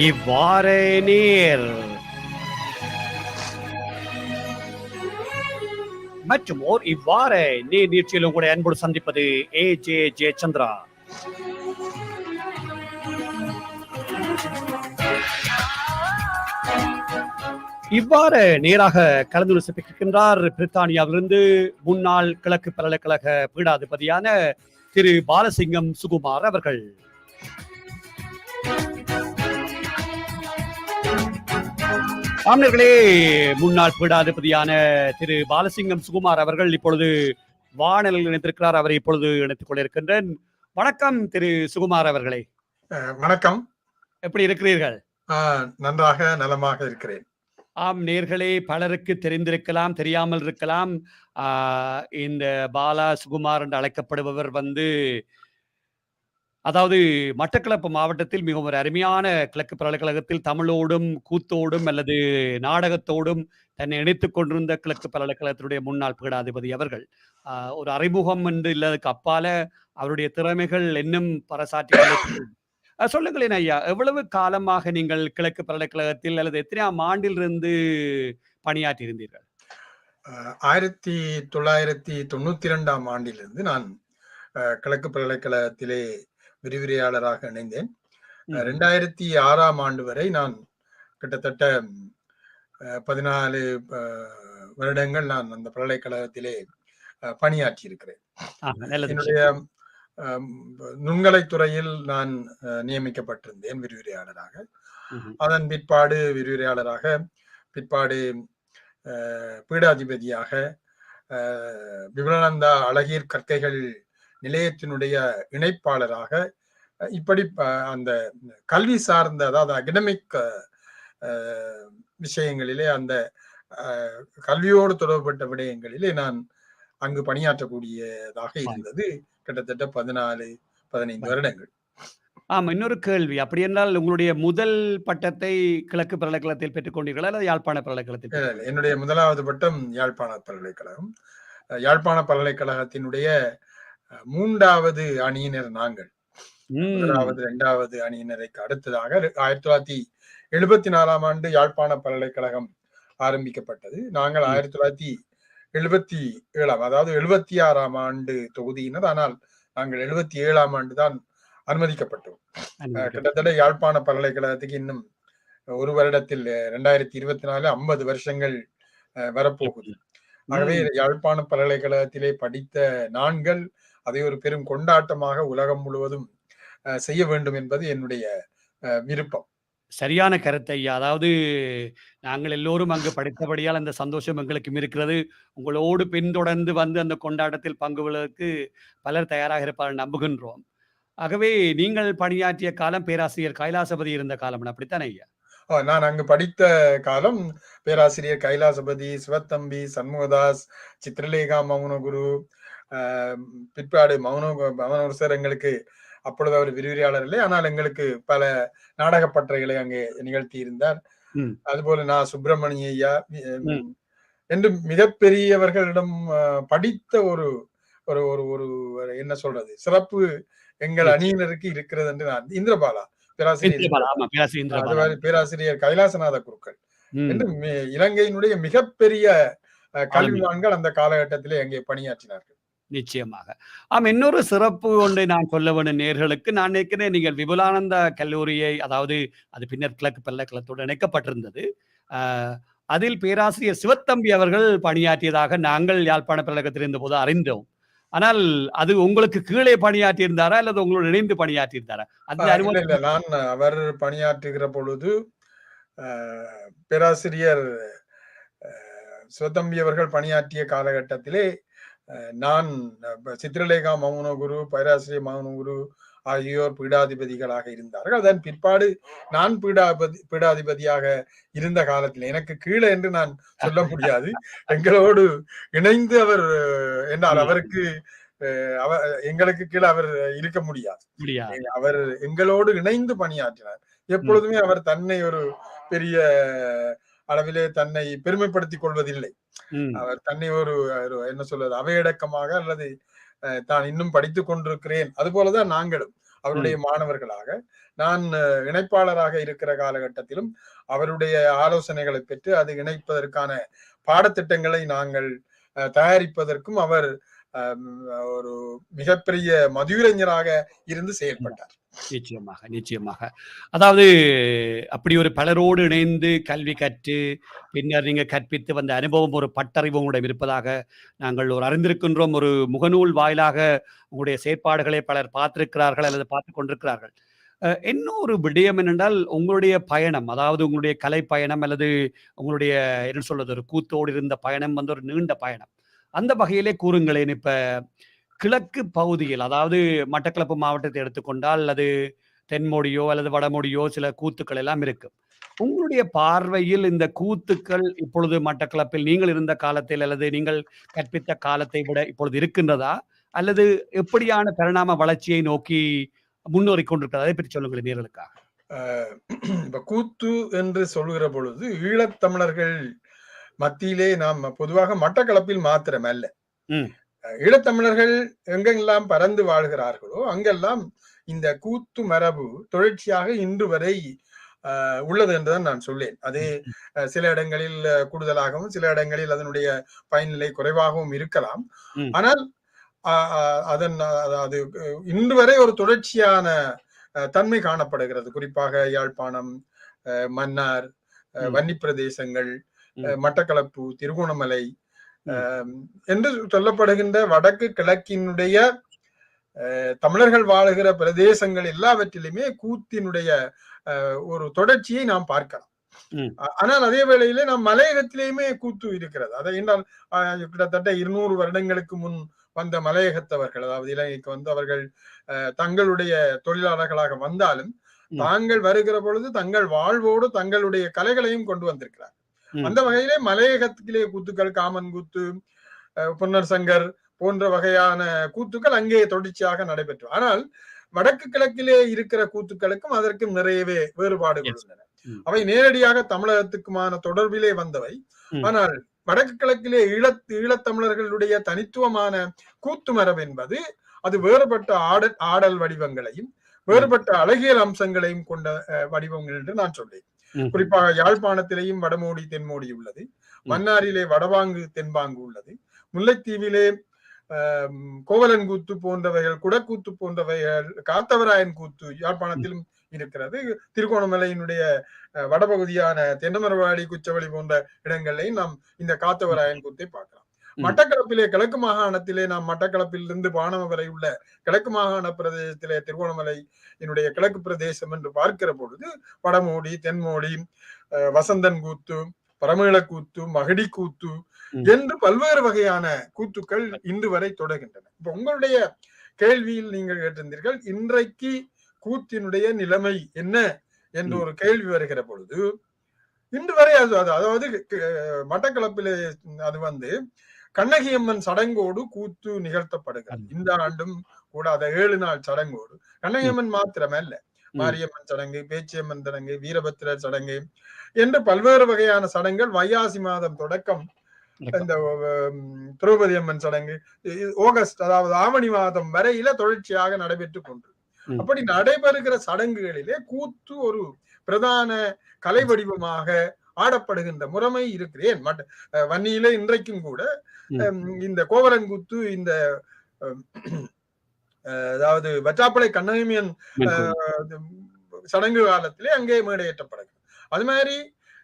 இவ்வாறே நீர் மற்றும் இவ்வாறே நீர் நீட்சியில் உங்களுடைய அன்போடு சந்திப்பது ஜே சந்திரா. இவ்வாறு நேராக கலந்து சிப்பிக்கின்றார் பிரித்தானியாவிலிருந்து முன்னாள் கிழக்கு பல்கலைக்கழக பீடாதிபதியான திரு பாலசிங்கம் சுகுமார் அவர்கள். ஆம்னர்களே, முன்னாள் பீடாதிபதியான திரு பாலசிங்கம் சுகுமார் அவர்கள் இப்பொழுது வானலில் இணைந்திருக்கிறார். அவரை இப்பொழுது இணைத்துக் கொண்டிருக்கின்றேன். வணக்கம் திரு சுகுமார் அவர்களே. வணக்கம். எப்படி இருக்கிறீர்கள்? நன்றாக நலமாக இருக்கிறேன். ஆம் நேர்களே, பலருக்கு தெரிந்திருக்கலாம், தெரியாமல் இருக்கலாம். இந்த பாலா சுகுமார் என்று அழைக்கப்படுபவர் அதாவது மட்டக்களப்பு மாவட்டத்தில் மிகவும் ஒரு அருமையான கிழக்கு பல்கலைக்கழகத்தில் தமிழோடும் கூத்தோடும் அல்லது நாடகத்தோடும் தன்னை இணைத்துக் கொண்டிருந்த கிழக்கு பல்கலைக்கழகத்தினுடைய முன்னாள் பீடாதிபதி அவர்கள். ஒரு அறிமுகம் என்று இல்லதுக்கு அப்பால அவருடைய திறமைகள் இன்னும் பறைசாற்றி சொல்லுங்களேன் ஐயா, எவ்வளவு காலமாக நீங்கள் கிழக்கு பல்கலைக்கழகத்தில் அல்லது எத்தனையாம் ஆண்டிலிருந்து பணியாற்றி இருந்தீர்கள்? 1992ஆம் ஆண்டிலிருந்து நான் கிழக்கு பல்கலைக்கழகத்திலே விரிவுரையாளராக இணைந்தேன். 2006ஆம் ஆண்டு வரை நான் கிட்டத்தட்ட 14 வருடங்கள் நான் அந்த பல்கலைக்கழகத்திலே பணியாற்றி இருக்கிறேன். என்னுடைய நுண்கலைத்துறையில் நான் நியமிக்கப்பட்டிருந்தேன் விரிவுரையாளராக. அதன் பிற்பாடு விரிவுரையாளராக, பிற்பாடு பீடாதிபதியாக, விமலானந்தா அழகீர் கற்கைகள் நிலையத்தினுடைய இணைப்பாளராக, இப்படி அந்த கல்வி சார்ந்த, அதாவது அகடமிக் விஷயங்களிலே, அந்த கல்வியோடு தொடர்பட்ட விடயங்களிலே நான் அங்கு பணியாற்றக்கூடியதாக இருந்தது கிட்டத்தட்ட 14-15 வருடங்கள். ஆமா, இன்னொரு கேள்வி. அப்படி என்றால் உங்களுடைய முதல் பட்டத்தை கிழக்கு பல்கலைக்கழகத்தில் பெற்றுக் கொண்டீர்களா அல்லது யாழ்ப்பாண பல்கலைக்கழகத்தில்? என்னுடைய முதலாவது பட்டம் யாழ்ப்பாண பல்கலைக்கழகம். யாழ்ப்பாண பல்கலைக்கழகத்தினுடைய 3வது அணியினர் நாங்கள். முதலாவது 2வது அணியினருக்கு அடுத்ததாக 1974ஆம் ஆண்டு யாழ்ப்பாண பல்கலைக்கழகம் ஆரம்பிக்கப்பட்டது. நாங்கள் 1977 அதாவது 76ஆம் ஆண்டு தொகுதியினர். ஆனால் நாங்கள் 77ஆம் ஆண்டு தான் அனுமதிக்கப்பட்டோம். கிட்டத்தட்ட யாழ்ப்பாண பல்கலைக்கழகத்துக்கு இன்னும் ஒரு வருடத்தில் 2024 50 வருஷங்கள் வரப்போகுது. ஆகவே யாழ்ப்பாண பல்கலைக்கழகத்திலே படித்த நாங்கள் அதை ஒரு பெரும் கொண்டாட்டமாக உலகம் முழுவதும் செய்ய வேண்டும் என்பது என்னுடைய விருப்பம். சரியான கருத்து ஐயா. அதாவது நாங்கள் எல்லோரும் அங்கு படித்தபடியால் அந்த சந்தோஷம் எங்களுக்கும் இருக்கிறது. உங்களோடு பின்தொடர்ந்து அந்த கொண்டாட்டத்தில் பங்கு கொள்வதற்கு பலர் தயாராக இருப்பார்கள் நம்புகின்றோம். ஆகவே நீங்கள் பணியாற்றிய காலம் பேராசிரியர் கைலாசபதி இருந்த காலம், அப்படித்தானே ஐயா? நான் அங்கு படித்த காலம் பேராசிரியர் கைலாசபதி, சிவத்தம்பி, சண்முகதாஸ், சித்திரலேகா மௌனகுரு, பிற்பாடு மௌனகுரு சார் எங்களுக்கு அப்பொழுது அவர் விரிவுரையாளர் இல்லை, ஆனால் எங்களுக்கு பல நாடக பட்டறைகளை அங்கே நிகழ்த்தி இருந்தார். அதுபோல நான் சுப்பிரமணிய ஐயா என்று மிகப்பெரியவர்களிடம் படித்த ஒரு ஒரு ஒரு என்ன சொல்றது சிறப்பு எங்கள் அணியினருக்கு இருக்கிறது என்று நான் இந்திரபாலா பேராசிரியர் கைலாசநாத குருக்கள் என்று இலங்கையினுடைய மிகப்பெரிய கல்விவான்கள் அந்த காலகட்டத்திலே அங்கே பணியாற்றினார்கள். நிச்சயமாக. இன்னொரு சிறப்பு ஒன்றை நான் சொல்ல வேண்டிய நேர்களுக்கு, நான் நினைக்கிறேன் நீங்கள் விபுலானந்தா கல்லூரியை, அதாவது அது பின்னர் கிழக்கு பல்கலைக்கழகத்தோடு இணைக்கப்பட்டிருந்தது, அதில் பேராசிரியர் சிவத்தம்பி அவர்கள் பணியாற்றியதாக நாங்கள் யாழ்ப்பாண பல்கலைக்கழகத்தில் இருந்த போது அறிந்தோம். ஆனால் அது உங்களுக்கு கீழே பணியாற்றி இருந்தாரா அல்லது உங்களோடு இணைந்து பணியாற்றி இருந்தாரா? நான் அவர் பணியாற்றுகிற பொழுது பேராசிரியர் சிவத்தம்பி அவர்கள் பணியாற்றிய காலகட்டத்திலே நான் சித்திரலேகா மௌனகுரு, பேராசிரியர் மௌனகுரு ஆகியோர் பீடாதிபதிகளாக இருந்தார்கள். அதன் பிற்பாடு நான் பீடாதிபதியாக இருந்த காலத்தில் எனக்கு கீழே என்று நான் சொல்ல முடியாது, எங்களோடு இணைந்து அவர் என்றால் அவருக்கு எங்களுக்கு கீழே அவர் இருக்க முடியாது. அவர் எங்களோடு இணைந்து பணியாற்றினார். எப்பொழுதுமே அவர் தன்னை ஒரு பெரிய அளவிலே தன்னை பெருமைப்படுத்திக் கொள்வதில்லை. அவர் தன்னை ஒரு என்ன சொல்வது அவையடக்கமாக அல்லது தான் இன்னும் படித்துக் கொண்டிருக்கிறேன், அது போலதான் நாங்களும் அவருடைய மாணவர்களாக நான் இணைப்பாளராக இருக்கிற காலகட்டத்திலும் அவருடைய ஆலோசனைகளை பெற்று அது இணைப்பதற்கான பாடத்திட்டங்களை நாங்கள் தயாரிப்பதற்கும் அவர் ஒரு மிகப்பெரிய மதியுரைஞராக இருந்து செயல்பட்டார். நிச்சயமாக, நிச்சயமாக. அதாவது அப்படி ஒரு பலரோடு இணைந்து கல்வி கற்று, பின்னர் நீங்க கற்பித்து வந்த அனுபவம், ஒரு பட்டறிவு உங்களிடம் இருப்பதாக நாங்கள் ஒரு அறிந்திருக்கின்றோம். ஒரு முகநூல் வாயிலாக உங்களுடைய செயற்பாடுகளை பலர் பார்த்திருக்கிறார்கள் அல்லது பார்த்துக் கொண்டிருக்கிறார்கள். இன்னொரு விடயம் என்னென்றால், உங்களுடைய பயணம், அதாவது உங்களுடைய கலை பயணம் அல்லது உங்களுடைய என்ன சொல்றது, ஒரு கூத்தோடு இருந்த பயணம் வந்து ஒரு நீண்ட பயணம். அந்த வகையிலே கூறுங்களேன். இப்ப கிழக்கு பகுதியில், அதாவது மட்டக்களப்பு மாவட்டத்தை எடுத்துக்கொண்டால், அல்லது தென்மொழியோ அல்லது வடமொழியோ சில கூத்துக்கள் எல்லாம் இருக்கு. உங்களுடைய பார்வையில் இந்த கூத்துக்கள் இப்பொழுது மட்டக்களப்பில் நீங்கள் இருந்த காலத்தில் அல்லது நீங்கள் கற்பித்த காலத்தை விட இப்பொழுது இருக்கின்றதா? அல்லது எப்படியான பரிணாம வளர்ச்சியை நோக்கி முன்னேறிக் கொண்டிருக்கிறது? அதை பற்றி சொல்லுங்களேன் நேயர்களுக்காக. இப்ப கூத்து என்று சொல்லுகிற பொழுது ஈழத்தமிழர்கள் மத்தியிலே நாம் பொதுவாக மட்டக்களப்பில் மாத்திரமல்ல, ம். ஈழத்தமிழர்கள் எங்கெல்லாம் பறந்து வாழ்கிறார்களோ அங்கெல்லாம் இந்த கூத்து மரபு தொடர்ச்சியாக இன்று வரை உள்ளது என்றுதான் நான் சொல்லேன். அது சில இடங்களில் கூடுதலாகவும் சில இடங்களில் அதனுடைய பயனிலை குறைவாகவும் இருக்கலாம். ஆனால் அதன் அது இன்று வரை ஒரு தொடர்ச்சியான தன்மை காணப்படுகிறது. குறிப்பாக யாழ்ப்பாணம், மன்னார், வன்னி பிரதேசங்கள், மட்டக்களப்பு, திருகோணமலை என்று சொல்லப்படுகின்ற வடக்கு கிழக்கினுடைய தமிழர்கள் வாழுகிற பிரதேசங்கள் எல்லாவற்றிலுமே கூத்தினுடைய ஒரு தொடர்ச்சியை நாம் பார்க்கலாம். ஆனால் அதே வேளையிலே நாம் மலையகத்திலேயுமே கூத்து இருக்கிறது. அதை என்றால் கிட்டத்தட்ட 200 வருடங்களுக்கு முன் வந்த மலையகத்தவர்கள், அதாவது இலங்கைக்கு வந்து அவர்கள் தங்களுடைய தொழிலாளர்களாக வந்தாலும் தாங்கள் வருகிற பொழுது தங்கள் வாழ்வோடு தங்களுடைய கலைகளையும் கொண்டு வந்திருக்கிறார். அந்த வகையிலே மலையகத்திலே கூத்துக்கள், காமன் கூத்து, பொன்னர் சங்கர் போன்ற வகையான கூத்துக்கள் அங்கே தொடர்ச்சியாக நடைபெற்று, ஆனால் வடக்கு கிழக்கிலே இருக்கிற கூத்துக்களுக்கும் அதற்கும் நிறையவே வேறுபாடுகள் உள்ளன. அவை நேரடியாக தமிழகத்துக்குமான தொடர்பிலே வந்தவை. ஆனால் வடக்கு கிழக்கிலே ஈழத்தமிழர்களுடைய தனித்துவமான கூத்து மரபு என்பது அது வேறுபட்ட ஆடல் வடிவங்களையும் வேறுபட்ட அழகியல் அம்சங்களையும் கொண்ட வடிவங்கள் என்று நான் சொல்றேன். குறிப்பாக யாழ்ப்பாணத்திலேயும் வடமோடி தென்மோடி உள்ளது, மன்னாரிலே வடவாங்கு தென்பாங்கு உள்ளது, முல்லைத்தீவிலே கோவலன் கூத்து போன்றவைகள், குடக்கூத்து போன்றவைகள், காத்தவராயன் கூத்து யாழ்ப்பாணத்திலும் இருக்கிறது. திருகோணமலையினுடைய வடபகுதியான தென்னமரவாடி, குச்சவெளி போன்ற இடங்களிலேயும் நாம் இந்த காத்தவராயன் கூத்தை பார்க்கலாம். மட்டக்களப்பிலே கிழக்கு மாகாணத்திலே நாம் மட்டக்களப்பிலிருந்து பாணம வரை உள்ள கிழக்கு மாகாண பிரதேசத்திலே திருகோணமலை என்னுடைய கிழக்கு பிரதேசம் என்று பார்க்கிற பொழுது வடமோடி, தென்மோடி, வசந்தன் கூத்து, பரமேள கூத்து, மகிடி கூத்து என்று பல்வேறு வகையான கூத்துக்கள் இன்று வரை தொடர்கின்றன. இப்ப உங்களுடைய கேள்வியில் நீங்கள் கேட்டிருந்தீர்கள், இன்றைக்கு கூத்தினுடைய நிலைமை என்ன என்று ஒரு கேள்வி வருகிற பொழுது, இன்று வரை அதாவது மட்டக்களப்பிலே அது வந்து கண்ணகியம்மன் சடங்கோடு கூத்து நிகழ்த்தப்படுகிறது. இந்த ஆண்டும் கூட அதை 7 நாள் சடங்கோடு, கண்ணகியம்மன் மாத்திரமல்ல, மாரியம்மன் சடங்கு, பேச்சியம்மன் சடங்கு, வீரபத்திரர் சடங்கு என்று பல்வேறு வகையான சடங்குகள் வைகாசி மாதம் தொடக்கம் இந்த திரௌபதி அம்மன் சடங்கு ஆகஸ்ட், அதாவது ஆவணி மாதம் வரையில தொடர்ச்சியாக நடைபெற்றுக் கொண்டு, அப்படி நடைபெறுகிற சடங்குகளிலே கூத்து ஒரு பிரதான கலை வடிவமாக ஆடப்படுகின்ற முறைமை இருக்கிறேன். வன்னியிலே இன்றைக்கும் கூட இந்த கோவலன் கூத்து, இந்த அதாவது வற்றாப்பளை கண்ணகியம்மன் சடங்கு காலத்திலே அங்கே மேடையேற்றப்படுகிறது. அது மாதிரி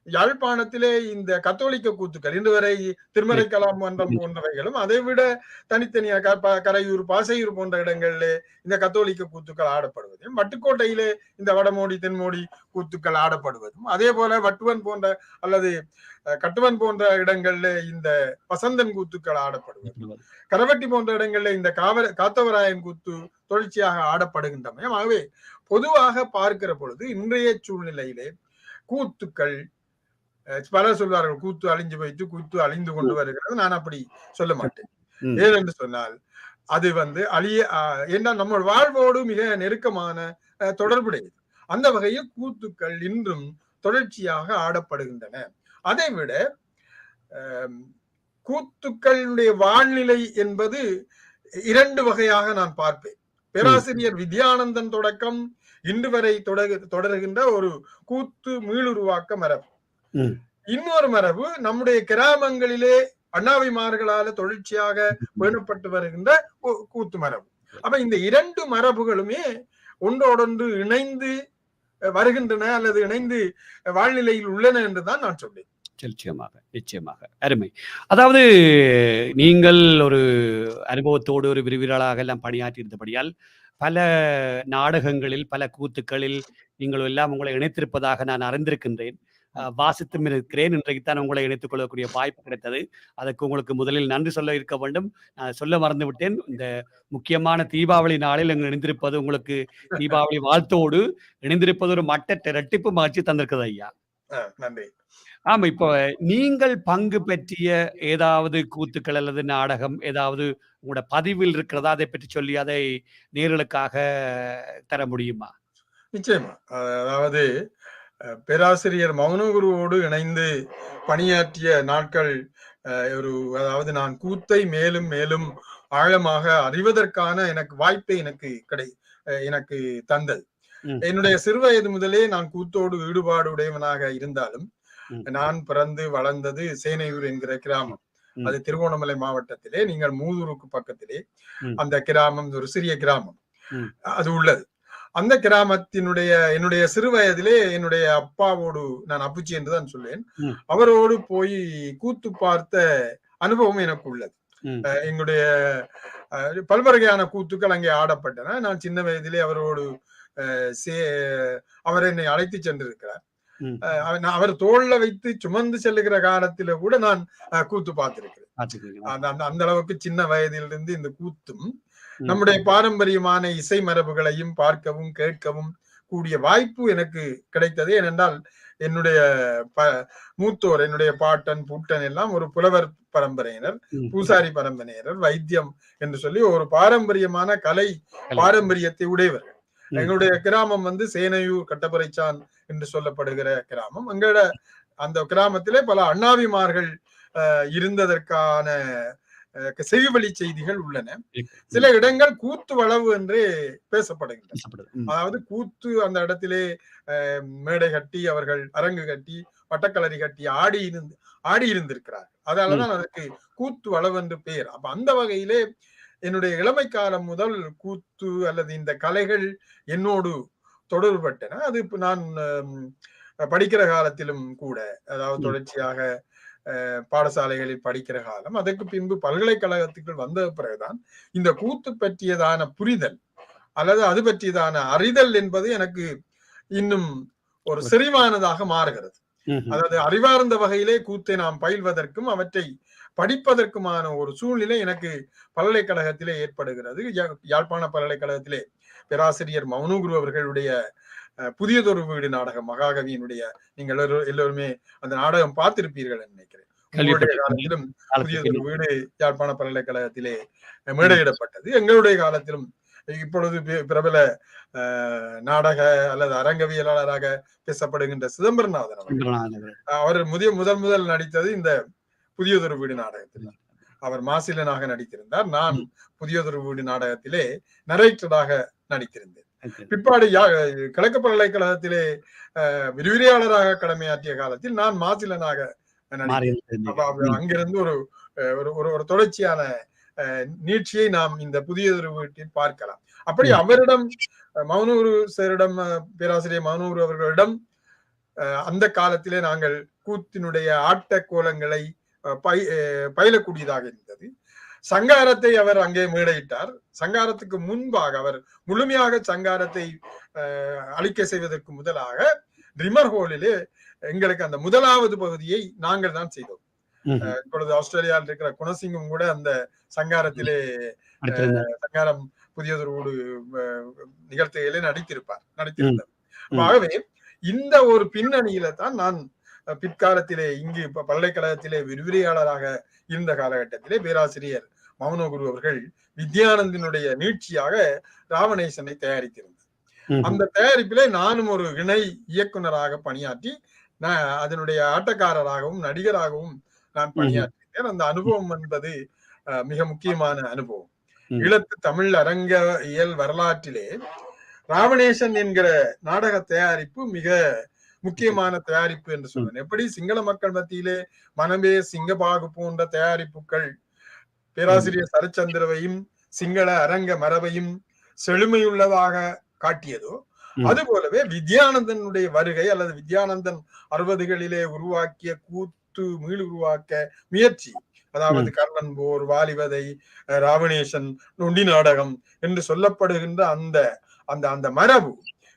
யாழ்ப்பாணத்திலே இந்த கத்தோலிக்க கூத்துக்கள் இன்று வரை திருமறை கலாம் மன்றம் போன்றவைகளும், அதை விட தனித்தனியாக கரையூர், பாசையூர் போன்ற இடங்களிலே இந்த கத்தோலிக்க கூத்துக்கள் ஆடப்படுவதும், வட்டுக்கோட்டையிலே இந்த வடமோடி தென்மோடி கூத்துக்கள் ஆடப்படுவதும், அதே போல வட்டுவன் போன்ற அல்லது கட்டுவன் போன்ற இடங்கள்ல இந்த வசந்தன் கூத்துக்கள் ஆடப்படுவது, கரவட்டி போன்ற இடங்கள்ல இந்த காத்தவராயன் கூத்து தொடர்ச்சியாக ஆடப்படுகின்றமையும். ஆகவே பொதுவாக பார்க்கிற பொழுது இன்றைய சூழ்நிலையிலே கூத்துக்கள், பலர் சொல்வார்கள் கூத்து அழிஞ்சு போயிட்டு கூத்து அழிந்து கொண்டு வருகிறது. நான் அப்படி சொல்ல மாட்டேன். ஏனென்று சொன்னால் அது வந்து என்றால் நம்ம வாழ்வோடு மிக நெருக்கமான தொடர்புடையது. அந்த வகையில் கூத்துக்கள் இன்றும் தொடர்ச்சியாக ஆடப்படுகின்றன. அதை விட கூத்துக்களுடைய வாழ்நிலை என்பது 2 வகையாக நான் பார்ப்பேன். பேராசிரியர் வித்யானந்தன் தொடக்கம் இன்று வரை தொடர்கின்ற ஒரு கூத்து மீளுருவாக்க மரபு. இன்னொரு மரபு நம்முடைய கிராமங்களிலே அண்ணாவிமார்களால தொடர்ச்சியாக பேணப்பட்டு வருகின்ற கூத்து மரபு. அப்ப இந்த இரண்டு மரபுகளுமே ஒன்றோடொன்று இணைந்து வருகின்றன அல்லது இணைந்து வாழ்நிலையில் உள்ளன என்றுதான் நான் சொன்னேன். நிச்சயமாக நிச்சயமாக அருமை. அதாவது நீங்கள் ஒரு அனுபவத்தோடு ஒரு விரிவிரலாக எல்லாம் பணியாற்றி இருந்தபடியால் பல நாடகங்களில் பல கூத்துக்களில் நீங்கள் எல்லாம் உங்களை இணைத்திருப்பதாக நான் அறிந்திருக்கின்றேன். வாசித்தும் இருக்கிறேன். இன்றைக்கு தான் உங்களை இணைத்துக் கொள்ளக்கூடிய வாய்ப்பு கிடைத்தது. அதற்கு உங்களுக்கு முதலில் நன்றி சொல்ல இருக்க வேண்டும். நான் சொல்ல மறந்து விட்டேன். இந்த முக்கியமான தீபாவளி நாளில் எங்கள் இணைந்திருப்பது உங்களுக்கு தீபாவளி வாழ்த்தோடு இணைந்திருப்பது ஒரு மட்ட இரட்டிப்பு மகிழ்ச்சி தந்திருக்குது ஐயா. நன்றி. ஆமா, இப்போ நீங்கள் பங்கு பெற்றிய ஏதாவது கூத்துக்கள் அல்லது நாடகம் ஏதாவது உங்களோட பதிவில் இருக்கிறதா? அதை பற்றி சொல்லி அதை நேர்களுக்காக தர முடியுமா? நிச்சயமா. அதாவது பேராசிரியர் மௌனகுருவோடு இணைந்து பணியாற்றிய நாட்கள் அதாவது நான் கூத்தை மேலும் மேலும் ஆழமாக அறிவதற்கான வாய்ப்பை எனக்கு தந்தது. என்னுடைய சிறுவயது முதலே நான் கூத்தோடு ஈடுபாடு உடையவனாக இருந்தாலும் நான் பிறந்து வளர்ந்தது சேனையூர் என்கிற கிராமம். அது திருகோணமலை மாவட்டத்திலே, நீங்கள் மூதூருக்கு பக்கத்திலே அந்த கிராமம் ஒரு சிறிய கிராமம் அது உள்ளது. அந்த கிராமத்தினுடைய என்னுடைய சிறு வயதிலே என்னுடைய அப்பாவோடு, நான் அப்புச்சி என்றுதான் சொல்வேன், அவரோடு போய் கூத்து பார்த்த அனுபவம் எனக்கு உள்ளது. எங்களுடைய பல்வகையான கூத்துக்கள் அங்கே ஆடப்பட்டன. நான் சின்ன வயதிலே அவரோடு அவர் என்னை அழைத்து சென்றிருக்கிறார். அவர் தோல்ல வைத்து சுமந்து செல்லுகிற காலத்தில கூட நான் கூத்து பார்த்திருக்கிறேன். அந்த அளவுக்கு சின்ன வயதிலிருந்து இந்த கூத்தும் நம்முடைய பாரம்பரியமான இசை மரபுகளையும் பார்க்கவும் கேட்கவும் கூடிய வாய்ப்பு எனக்கு கிடைத்தது. ஏனென்றால் என்னுடைய மூத்தோர், என்னுடைய பாட்டன் பூட்டன் எல்லாம் ஒரு புலவர் பரம்பரையினர், பூசாரி பரம்பரையினர், வைத்தியம் என்று சொல்லி ஒரு பாரம்பரியமான கலை பாரம்பரியத்தை உடையவர்கள். எங்களுடைய கிராமம் சேனையூர் கட்டப்பறைச்சான் என்று சொல்லப்படுகிற கிராமம். எங்களோட அந்த கிராமத்திலே பல அண்ணாவிமார்கள் இருந்ததற்கான செவிவழி செய்திகள் உள்ளன. சில இடங்கள் கூத்து வளவு என்றே பேசப்படுகின்றன. அதாவது கூத்து அந்த இடத்திலே மேடை கட்டி, அவர்கள் அரங்கு கட்டி, வட்டக்களரி கட்டி ஆடி இருந்திருக்கிறார்கள். அதனாலதான் அதற்கு கூத்து வளவு என்று பெயர். அப்ப அந்த வகையிலே என்னுடைய இளமை காலம் முதல் கூத்து அல்லது இந்த கலைகள் என்னோடு தொடர்பட்டன. அது நான் படிக்கிற காலத்திலும் கூட, அதாவது தொடர்ச்சியாக பாடசாலைகளில் படிக்கிற காலம், அதற்கு பின்பு பல்கலைக்கழகத்துக்கு வந்த பிறகுதான் இந்த கூத்து பற்றியதான புரிதல் அல்லது அது பற்றியதான அறிதல் என்பது எனக்கு இன்னும் ஒரு செறிவானதாக மாறுகிறது. அதாவது அறிவார்ந்த வகையிலே கூத்தை நாம் பயில்வதற்கும் அவற்றை படிப்பதற்குமான ஒரு சூழ்நிலை எனக்கு பல்கலைக்கழகத்திலே ஏற்படுகிறது. யாழ்ப்பாண பல்கலைக்கழகத்திலே பேராசிரியர் மௌனகுரு அவர்களுடைய புதியதொரு வீடு நாடகம், மகாகவியினுடைய, நீங்கள் எல்லோருமே அந்த நாடகம் பார்த்திருப்பீர்கள் நினைக்கிறேன். உங்களுடைய காலத்திலும் புதியதொரு வீடு யாழ்ப்பாண பல்கலைக்கழகத்திலே மேடையிடப்பட்டது. எங்களுடைய காலத்திலும் இப்பொழுது பிரபல நாடக அல்லது அரங்கவியலாளராக பேசப்படுகின்ற சிதம்பரநாதன் அவர் முதல் நடித்தது இந்த புதியதொரு வீடு நாடகத்தில். அவர் மாசிலனாக நடித்திருந்தார். நான் புதியதொரு வீடு நாடகத்திலே நரேட்டராக நடித்திருந்தேன். பிற்பாடு கிழக்கு பல்கலைக்கழகத்திலே விரிவுரையாளராக கடமையாற்றிய காலத்தில் நான் மாசிலனாக நடித்தேன். அங்கிருந்து ஒரு தொடர்ச்சியான நீட்சியை நாம் இந்த புதியதொரு வீட்டில் பார்க்கலாம். அப்படி அவரிடம் பேராசிரியர் மௌனூர் அவர்களிடம் அந்த காலத்திலே நாங்கள் கூத்தினுடைய ஆட்ட கோலங்களை பயிலக்கூடியதாக இருந்தது. சங்காரத்தை அவர் அங்கே மேடையிட்டார். சங்காரத்துக்கு முன்பாக அவர் முழுமையாக சங்காரத்தை அளிக்க செய்வதற்கு முதலாக ரிமர் ஹோலிலே எங்களுக்கு அந்த முதலாவது பகுதியை நாங்கள் தான் செய்தோம். இப்பொழுது ஆஸ்திரேலியாவில் இருக்கிற குணசிங்கம் கூட அந்த சங்காரத்திலே சங்காரம் புதியதொரு நிகழ்ச்சிகளிலே நடித்திருந்தார். ஆகவே இந்த ஒரு பின்னணியில தான் நான் பிற்காலத்திலே இங்கு பல்கலைக்கழகத்திலே விரிவுரையாளராக இருந்த காலகட்டத்திலே பேராசிரியர் மௌனகுரு அவர்கள் வித்யானந்தினுடைய நீட்சியாக ராவணேசனை தயாரித்திருந்தார். அந்த தயாரிப்பிலே நானும் ஒரு இணை இயக்குனராக பணியாற்றி அதனுடைய ஆட்டக்காரராகவும் நடிகராகவும் நான் பணியாற்றினேன். அந்த அனுபவம் என்பது மிக முக்கியமான அனுபவம். ஈழத்து தமிழ் அரங்க இயல் வரலாற்றிலே ராவணேசன் என்கிற நாடக தயாரிப்பு மிக முக்கியமான தயாரிப்பு என்று சொல்றேன். எப்படி சிங்கள மக்கள் மத்தியிலே மனமே சிங்கபாகு போன்ற தயாரிப்புகள் பேராசிரியர் சரச்சந்திரவையும் சிங்கள அரங்க மரபையும் செழுமையுள்ளதாக காட்டியதோ, அதுபோலவே வித்யானந்தனுடைய வருகை அல்லது வித்யானந்தன் 60களிலே உருவாக்கிய கூத்து மீள் உருவாக்க முயற்சி, அதாவது கர்ணன் போர், வாலிவதை, ராவணேசன், நொண்டி நாடகம் என்று சொல்லப்படுகின்ற அந்த அந்த அந்த மரபு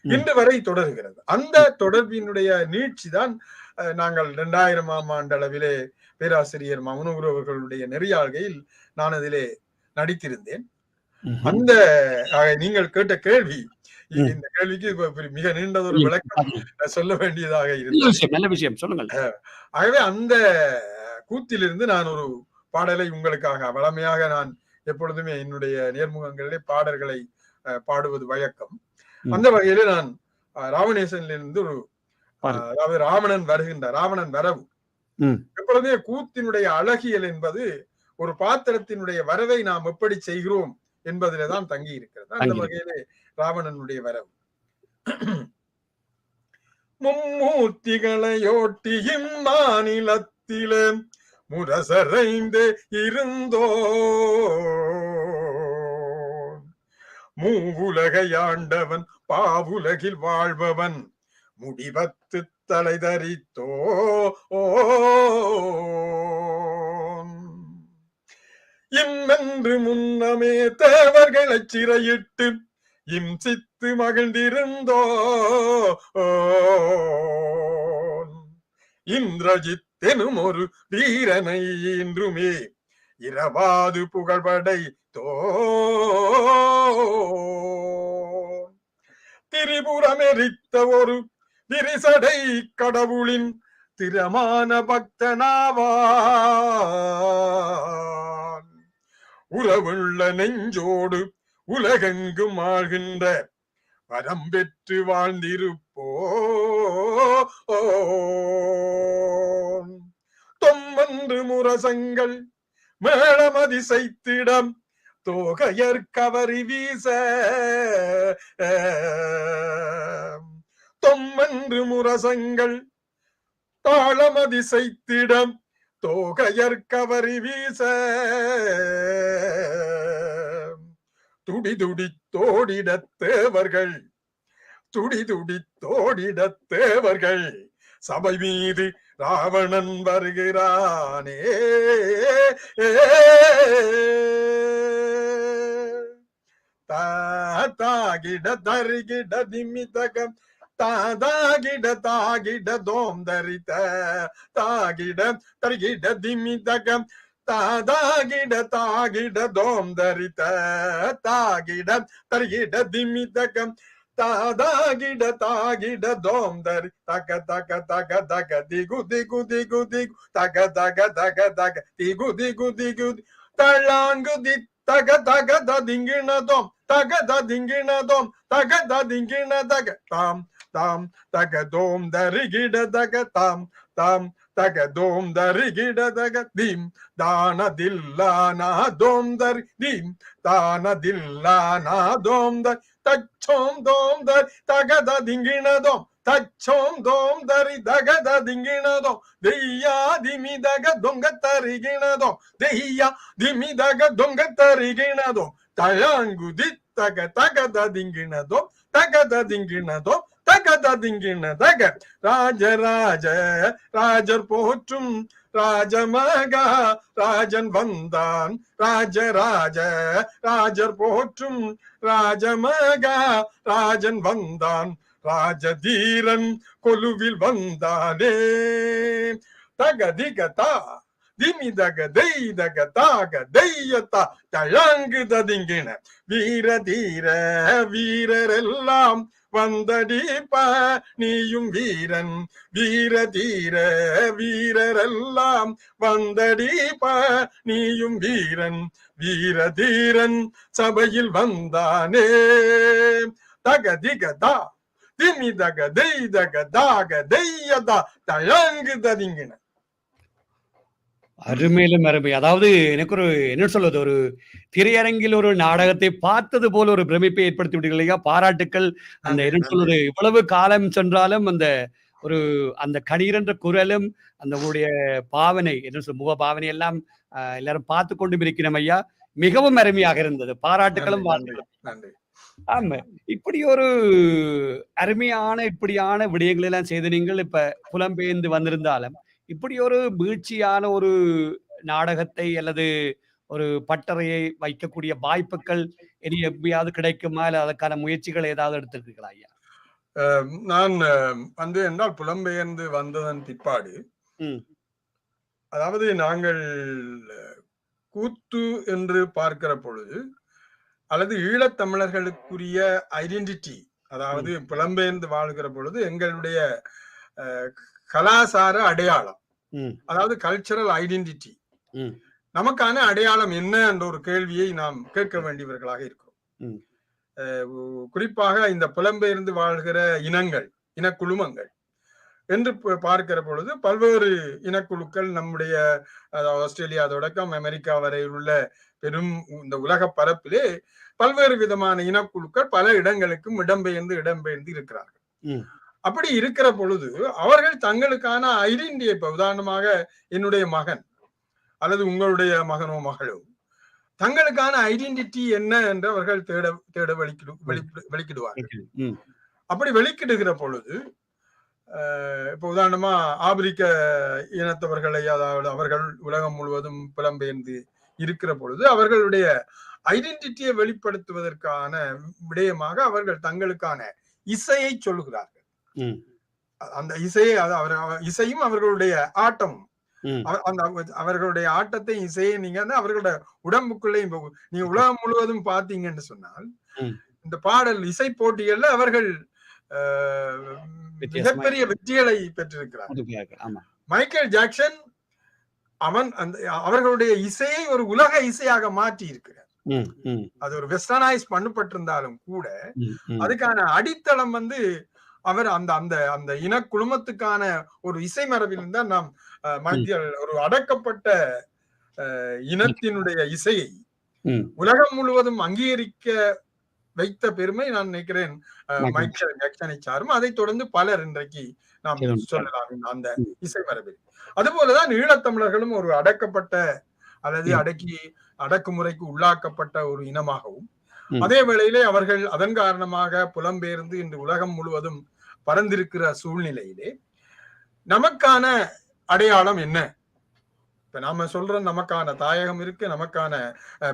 இன்று வரை தொடர்கிறது. அந்த தொடர்பினுடைய நீட்சி தான் நாங்கள் 2000ஆம் ஆண்டளவிலே பேராசிரியர் மௌனகுரு அவர்களுடைய நெறியாள்கையில் நான் அதிலே நடித்திருந்தேன். அந்த நீங்கள் கேட்ட கேள்வி, இந்த கேள்விக்கு மிக நீண்டதொரு விளக்கம் சொல்ல வேண்டியதாக இருந்தது. நல்ல விஷயம் சொல்லுங்கள். ஆகவே அந்த கூத்திலிருந்து நான் ஒரு பாடலை உங்களுக்காக, வளமையாக நான் எப்பொழுதுமே என்னுடைய நேர்முகங்களிலே பாடல்களை பாடுவது வழக்கம். அந்த வகையில நான் ராவணேசனிலிருந்து ஒரு, அதாவது ராவணன் வருகின்ற ராவணன் வரவு, எப்பொழுதுமே கூத்தினுடைய அழகியல் என்பது ஒரு பாத்திரத்தினுடைய வரவை நாம் எப்படி செய்கிறோம் என்பதிலே தான் தங்கி இருக்கிறது. அந்த வகையிலே ராவணனுடைய வரவு. மும்மூர்த்திகளையோட்டி இம்மாநிலத்திலே முரசறைந்து இருந்தோ மூவுலகையாண்டவன் பாவுலகில் வாழ்பவன் முடிவத்து தலை தரித்தோ இம்மென்று முன்னமே தேவர்களை சிறையிட்டு இம்சித்து மகிழ்ந்திருந்தோ இந்திரஜித்தெனும் ஒரு வீரனை இன்றுமே இரவாது புகழ்படை தோ திரிபுரமெரித்த ஒரு விரிசடை கடவுளின் திறமான பக்தனாவான் உறவுள்ள நெஞ்சோடு உலகெங்கும் ஆழ்கின்ற வரம் பெற்று வாழ்ந்திருப்போ தொம்மன்று முரசங்கள் மேளமதிசைத்திடம் தோகையர் கவரி வீச தொம்மன்று முரசங்கள் தாளமதிசைத்திடம் தோகையர் கவரி வீச துடிதுடி தோடிட தேவர்கள் துடிதுடி தோடிட தேவர்கள் சபை மீது ராவணன் வருகிறானே தாகிட தரிகிட திமிதகம் தாகிட தாகிட தோம் தரித்த தாகிட தரிகிட திமிதகம் தாகிட தாகிட தோம் தரித்த தாகிட தரிகிட திமிதகம் தாகிட தாகிட தோம் தரி தக தக தக தக திகு திகு திகு திகு தக தக தக தக திகு திகு திகு தளாங்கு தி தக தக திங்கிணதோம் தக திங்கிணதோம் தக திங்கிண தக தாம் தாம் தக தோம் தரிகிட தக தாம் தாம் தக தோம் தரிகிட தக தீம் தானதில்லானா தோம் தரி தீம் தானதில்லானா தோம் தரி தச்சோம் தோம் தரி தகத திங்கிணதோம் தச்சோம் தோம் தரி தகத திங்கிணதோம் தெய்யா திமிதக தொங்க தரிகிணதோம் தெய்யா திமிதக தொங்க தரிகிணதோம் தழாங்குதி தக தகத திங்கிணதோம் தகத திங்கிணதோம் தகத திங்கிணதக ராஜராஜ ராஜர் போற்றும் ராஜமகா ராஜன் வந்தான் ராஜராஜ ராஜர் போற்றும் ராஜமகா ராஜன் வந்தான் ராஜதீரன் கொலுவில் வந்தானே தகதிகதா திமிதக தெய்தக தாக தெய்யத்தா தழாங்கு ததிங்கின வீர தீர வீரரெல்லாம் வந்தடிப்ப நீயும் வீரன் வீர தீர வீரரெல்லாம் வந்தடிப்ப நீயும் வீரன் வீர தீரன் சபையில் வந்தானே தகதிகதா திமிதக தெய்தக தாக தெய்யதா தழாங்கு ததிங்கின. அருமையிலும் அருமை. அதாவது எனக்கு ஒரு என்ன சொல்வது, ஒரு திரையரங்கில் ஒரு நாடகத்தை பார்த்தது போல ஒரு பிரமிப்பை ஏற்படுத்தி விட்டீர்கள் இல்லையா? பாராட்டுக்கள். அந்த நன்றி, என்ன நன்றி. சொல்வது, இவ்வளவு காலம் சென்றாலும் அந்த ஒரு அந்த கணீரென்ற குரலும், அந்த உங்களுடைய பாவனை, என்ன சொல் முக பாவனை எல்லாம் எல்லாரும் பார்த்துக் கொண்டும் இருக்கிறோம் ஐயா. மிகவும் அருமையாக இருந்தது. நன்றி, பாராட்டுக்களும், நன்றி, வாழ்த்துக்களும். நன்றி. ஆமா. இப்படி ஒரு அருமையான இப்படியான விடயங்கள் எல்லாம் செய்து நீங்கள் இப்ப புலம்பெயர்ந்து வந்திருந்தாலும், இப்படி ஒரு வீழ்ச்சியான ஒரு நாடகத்தை அல்லது ஒரு பட்டறையை வைக்கக்கூடிய வாய்ப்புகள் இனி எப்பயாவது கிடைக்குமா? இல்ல அதற்கான முயற்சிகள் ஏதாவது எடுத்திருக்கிறீர்களா ஐயா? நான் வந்து என்றால் புலம்பெயர்ந்து வந்ததன் பிற்பாடு, ம். அதாவது நாங்கள் கூத்து என்று பார்க்கிற பொழுது, அல்லது ஈழத்தமிழர்களுக்குரிய ஐடென்டிட்டி, அதாவது ம். புலம்பெயர்ந்து வாழ்கிற பொழுது எங்களுடைய அ கலாசார அடையாளம், ம். அதாவது கல்ச்சரல் ஐடென்டிட்டி. ம். நமக்கான அடையாளம் என்ன என்ற ஒரு கேள்வியை நாம் கேட்க வேண்டியவர்களாக இருக்கிறோம். ம். குறிப்பாக இந்த புலம்பெயர்ந்து வாழ்கிற இனங்கள், இனக்குழுமங்கள் என்று பார்க்கிற பொழுது பல்வேறு இனக்குழுக்கள் நம்முடைய ஆஸ்திரேலியா தொடக்கம் அமெரிக்கா வரை உள்ள பெரும் இந்த உலக பரப்பிலே பல்வேறு விதமான இனக்குழுக்கள் பல இடங்களுக்கும் இடம்பெயர்ந்து இருக்கிறார்கள். ம். அப்படி இருக்கிற பொழுது அவர்கள் தங்களுக்கான ஐடென்டிட்டியை, இப்ப உதாரணமாக என்னுடைய மகன் அல்லது உங்களுடைய மகனோ மகளோ தங்களுக்கான ஐடென்டிட்டி என்ன என்று அவர்கள் தேட தேட வெளிக்கிடுவார்கள். ம். அப்படி வெளிக்கிடுகிற பொழுது இப்ப உதாரணமா ஆப்பிரிக்க இனத்தவர்களை, அதாவது அவர்கள் உலகம் முழுவதும் புலம்பெயர்ந்து இருக்கிற பொழுது அவர்களுடைய ஐடென்டிட்டியை வெளிப்படுத்துவதற்கான விடயமாக அவர்கள் தங்களுக்கான இசையை சொல்லுகிறார்கள். அந்த இசையை, இசையும் அவர்களுடைய ஆட்டமும், அந்த அவர்களுடைய ஆட்டத்தை இசையை நீங்க அவர்களுடைய உடம்புக்குள்ளே நீங்க உலகம் முழுவதும் பாத்தீங்கன்னு சொன்னால் இந்த பாடல் இசை போட்டிகள்ல அவர்கள் மிகப்பெரிய வெற்றிகளை பெற்றிருக்கிறார். மைக்கேல் ஜாக்சன் அவர்களுடைய இசையை ஒரு உலக இசையாக மாற்றி இருக்கிறார். அது ஒரு வெஸ்டர்னைஸ் பண்ணப்பட்டிருந்தாலும் கூட அதுக்கான அடித்தளம் அவர் அந்த அந்த அந்த இன குழுமத்துக்கான ஒரு இசை மரபில் தான் நாம் ஒரு அடக்கப்பட்ட இனத்தினுடைய இசையை உலகம் முழுவதும் அங்கீகரிக்க வைத்த பெருமை நான் நினைக்கிறேன் மைக்கேல் ஜாக்சனை சாரும். அதை தொடர்ந்து பலர் இன்றைக்கு நாம் சொல்லலாம் அந்த இசை மரபில். அதுபோலதான் ஈழத்தமிழர்களும் ஒரு அடக்கப்பட்ட அல்லது அடக்குமுறைக்கு உள்ளாக்கப்பட்ட ஒரு இனமாகவும், அதே வேளையிலே அவர்கள் அதன் காரணமாக புலம்பெயர்ந்து இன்று உலகம் முழுவதும் பறந்திருக்கிற சூழ்நிலையிலே நமக்கான அடையாளம் என்ன? இப்ப நாம சொல்றோம், நமக்கான தாயகம் இருக்கு, நமக்கான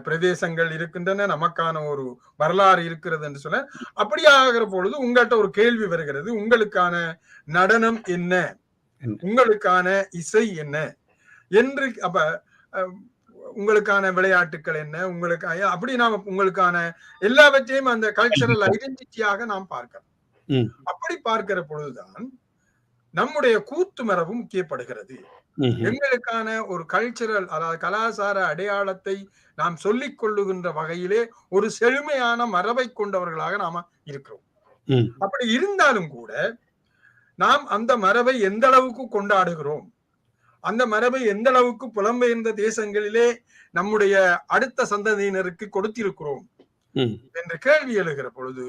பிரதேசங்கள் இருக்கின்றன, நமக்கான ஒரு வரலாறு இருக்கிறது என்று சொல்ல, அப்படி ஆகிற பொழுது உங்கள்கிட்ட ஒரு கேள்வி வருகிறது, உங்களுக்கான நடனம் என்ன, உங்களுக்கான இசை என்ன என்று. அப்ப உங்களுக்கான விளையாட்டுகள் என்ன, உங்களுக்கு அப்படி நாம உங்களுக்கான எல்லாவற்றையும் அந்த கல்ச்சரல் ஐடென்டிட்டியாக நாம் பார்க்கிறோம். அப்படி பார்க்கிற பொழுதுதான் நம்முடைய கூத்து மரபு முக்கியப்படுகிறது. எங்களுக்கான ஒரு கல்ச்சரல், அதாவது கலாசார அடையாளத்தை நாம் சொல்லிக் கொள்ளுகின்ற வகையிலே ஒரு செழுமையான மரபை கொண்டவர்களாக நாம இருக்கிறோம். அப்படி இருந்தாலும் கூட நாம் அந்த மரபை எந்த அளவுக்கு கொண்டாடுகிறோம், அந்த மரபை எந்த அளவுக்கு புலம்பெயர்ந்த தேசங்களிலே நம்முடைய அடுத்த சந்ததியினருக்கு கொடுத்திருக்கிறோம் என்ற கேள்வி எழுகிற பொழுது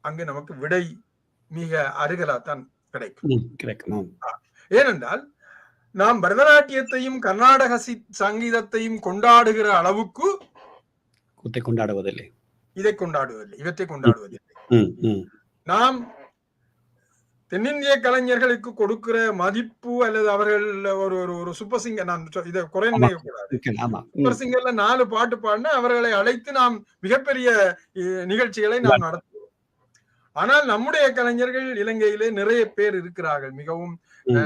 அங்கு நமக்கு விடை மிக அருகலாத்தான் கிடைக்கும். ஏனென்றால் நாம் பரதநாட்டியத்தையும் கர்நாடக சங்கீதத்தையும் கொண்டாடுகிற அளவுக்கு இவற்றை கொண்டாடுவதில்லை. நாம் தென்னிந்திய கலைஞர்களுக்கு கொடுக்கிற மதிப்பு அல்லது அவர்கள் ஒரு சூப்பர் சிங்கர், நான் இதை குறை கூடாது, சூப்பர் சிங்கர்ல 4 பாட்டு பாடினா அவர்களை அழைத்து நாம் மிகப்பெரிய நிகழ்ச்சிகளை நாம் நடத்துவோம். ஆனால் நம்முடைய கலைஞர்கள் இலங்கையிலே நிறைய பேர் இருக்கிறார்கள், மிகவும்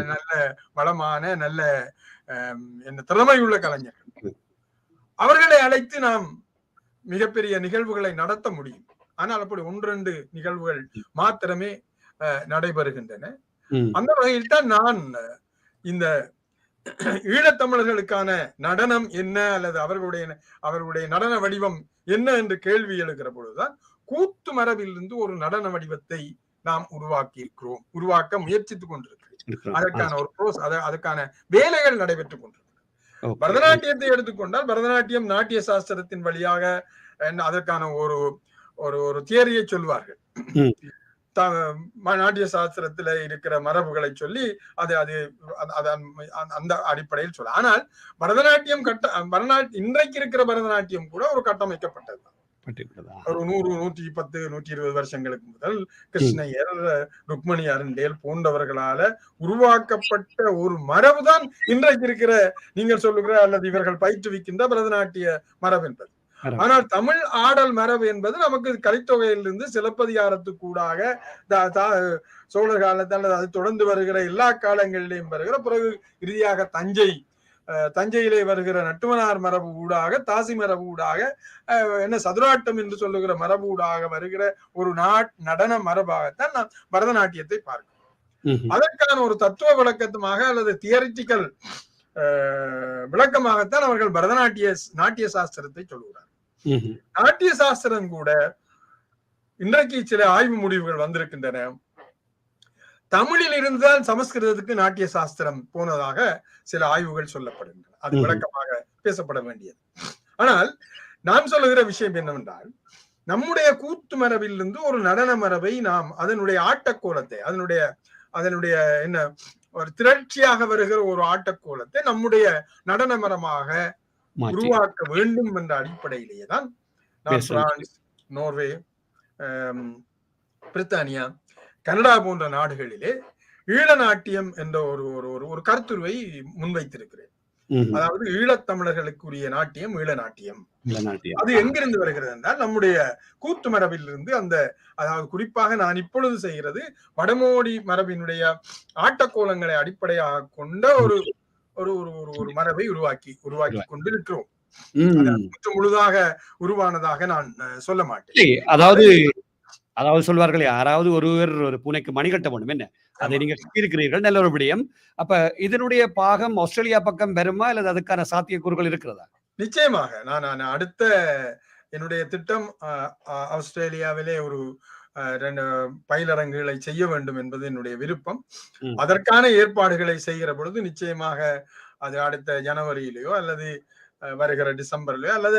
நல்ல வளமான நல்ல திறமையுள்ள கலைஞர்கள். அவர்களை அழைத்து நாம் மிகப்பெரிய நிகழ்வுகளை நடத்த முடியும். ஆனால் அப்படி 1-2 நிகழ்வுகள் மாத்திரமே நடைபெறுகின்றன. அந்த வகையில் தான் நான் இந்த ஈழத்தமிழர்களுக்கான நடனம் என்ன அல்லது அவர்களுடைய நடன வடிவம் என்ன என்று கேள்வி எழுகிற பொழுதுதான் கூத்து மரபிலிருந்து ஒரு நடன வடிவத்தை நாம் உருவாக்க முயற்சித்துக் கொண்டிருக்கிறோம். இருக்கிறோம். அதற்கான ஒரு அதுக்கான வேலைகள் நடைபெற்றுக் கொண்டிருக்கு. ஓகே. பரதநாட்டியத்தை எடுத்துக்கொண்டால் பரதநாட்டியம் நாட்டிய சாஸ்திரத்தின் வழியாக அதற்கான ஒரு ஒரு ஒரு தியரியை சொல்வார்கள். ம். நாட்டிய சாஸ்திரத்துல இருக்கிற மரபுகளை சொல்லி அது அது அந்த அடிப்படையில் சொல்ல. ஆனால் பரதநாட்டியம் இன்றைக்கு இருக்கிற பரதநாட்டியம் கூட ஒரு கட்டமைக்கப்பட்டது. ஒரு 100, 110, 120 வருஷங்களுக்கு முதல் கிருஷ்ணய்யர், ருக்மணி அருண்டேல் போன்றவர்களால உருவாக்கப்பட்ட ஒரு மரபுதான் இன்றைக்கு இருக்கிற நீங்கள் சொல்லுகிற அல்லது இவர்கள் பயிற்றுவிக்கின்ற பரதநாட்டிய மரபு என்பது. ஆனால் தமிழ் ஆடல் மரபு என்பது நமக்கு கலித்தொகையிலிருந்து சிலப்பதிகாரத்துக்கூடாக சோழர் காலத்தில் அது தொடர்ந்து வருகிற எல்லா காலங்களிலேயும் வருகிற பிறகு இறுதியாக தஞ்சையிலே வருகிற நட்டுவனார் மரபு ஊடாக, தாசி மரபு ஊடாக, என்ன சதுராட்டம் என்று சொல்லுகிற மரபு ஊடாக வருகிற ஒரு நடன மரபாகத்தான் நாம் பரதநாட்டியத்தை பார்க்கிறோம். அதற்கான ஒரு தத்துவ விளக்கமாக அல்லது தியரிட்டிக்கல் விளக்கமாகத்தான் அவர்கள் நாட்டிய சாஸ்திரத்தை சொல்லுகிறார். நாட்டிய சாஸ்திரம் கூட இன்றைக்கு சில ஆய்வு முடிவுகள் வந்திருக்கின்றன. தமிழில் இருந்தால் சமஸ்கிருதத்துக்கு நாட்டிய சாஸ்திரம் போனதாக சில ஆய்வுகள் சொல்லப்படுகின்றன. அது விளக்கமாக பேசப்பட வேண்டியது. ஆனால் நான் சொல்லுகிற விஷயம் என்னவென்றால், நம்முடைய கூத்து மரபிலிருந்து ஒரு நடன மரபை நாம் அதனுடைய ஆட்டக்கோலத்தை அதனுடைய என்ன ஒரு திரட்சியாக வருகிற ஒரு ஆட்டக்கோலத்தை நம்முடைய நடன மரமாக உருவாக்க வேண்டும் என்ற அடிப்படையிலேயே தான் நான் பிரான்ஸ், நோர்வே, பிரித்தானியா, கனடா போன்ற நாடுகளிலே ஈழநாட்டியம் என்ற ஒரு கருத்துருவை முன்வைத்திருக்கிறேன். அதாவது ஈழத்தமிழர்களுக்குரிய நாட்டியம் ஈழநாட்டியம். அது எங்கிருந்து வருகிறது என்றால் நம்முடைய கூத்து மரபில் இருந்து அதாவது குறிப்பாக நான் இப்பொழுது செய்கிறது வடமோடி மரபினுடைய ஆட்டக்கோலங்களை அடிப்படையாக கொண்ட ஒரு ஒரு மரபை உருவாக்கி கொண்டிருக்கிறோம். முழுதாக உருவானதாக நான் சொல்ல மாட்டேன். அதாவது சொல்வார்கள், யாராவது ஒருவர் ஒரு பூனைக்கு மணி கட்ட வேண்டும் என்ன, அதை நீங்க இருக்கிறீர்கள், நல்ல ஒரு விடயம். அப்ப இதனுடைய பாகம் ஆஸ்திரேலியா பக்கம் வருமா அல்லது அதுக்கான சாத்தியக்கூறுகள் இருக்கிறதா? நிச்சயமாக. நான் அடுத்த என்னுடைய திட்டம் ஆஸ்திரேலியாவிலே ஒரு 2 பயிலரங்குகளை செய்ய வேண்டும் என்பது என்னுடைய விருப்பம். அதற்கான ஏற்பாடுகளை செய்கிற பொழுது நிச்சயமாக அது அடுத்த ஜனவரியிலேயோ அல்லது வருகிற டிசம்பர்லயோ அல்லது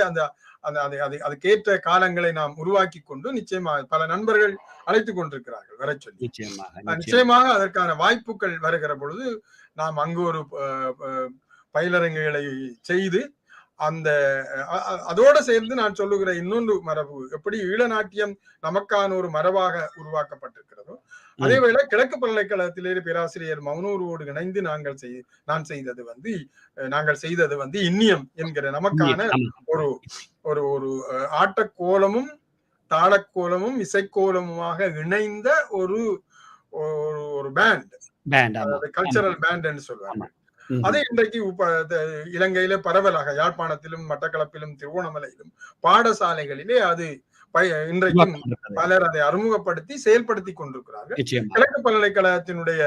அதுக்கேற்ற காலங்களை நாம் உருவாக்கி கொண்டு நிச்சயமாக பல நண்பர்கள் அழைத்துக் கொண்டிருக்கிறார்கள் வர சொல்லி. நிச்சயமாக அதற்கான வாய்ப்புகள் வருகிற பொழுது நாம் அங்கு ஒரு பயிலரங்குகளை செய்து அதோட சேர்ந்து நான் சொல்லுகிற இன்னொன்று மரபு, எப்படி ஈழநாட்டியம் நமக்கான ஒரு மரபாக உருவாக்கப்பட்டிருக்கிறதோ அதே வேளை கிழக்கு பல்கலைக்கழகத்திலே பேராசிரியர் மௌனூரோடு இணைந்து நாங்கள் செய்தது வந்து இன்னியம் என்கிற நமக்கான ஒரு ஒரு ஒரு ஆட்டக்கோலமும் தாளக்கோலமும் இசைக்கோலமுமாக இணைந்த ஒரு ஒரு பேண்ட், கல்ச்சரல் பேண்ட் என்று சொல்றாங்க. அதை இன்றைக்கு இலங்கையில பரவலாக யாழ்ப்பாணத்திலும் மட்டக்களப்பிலும் திருவோணமலையிலும் பாடசாலைகளிலே அது இன்றைக்கும் பலர் அதை அறிமுகப்படுத்தி செயல்படுத்தி கொண்டிருக்கிறார்கள். கிழக்கு பல்கலைக்கழகத்தினுடைய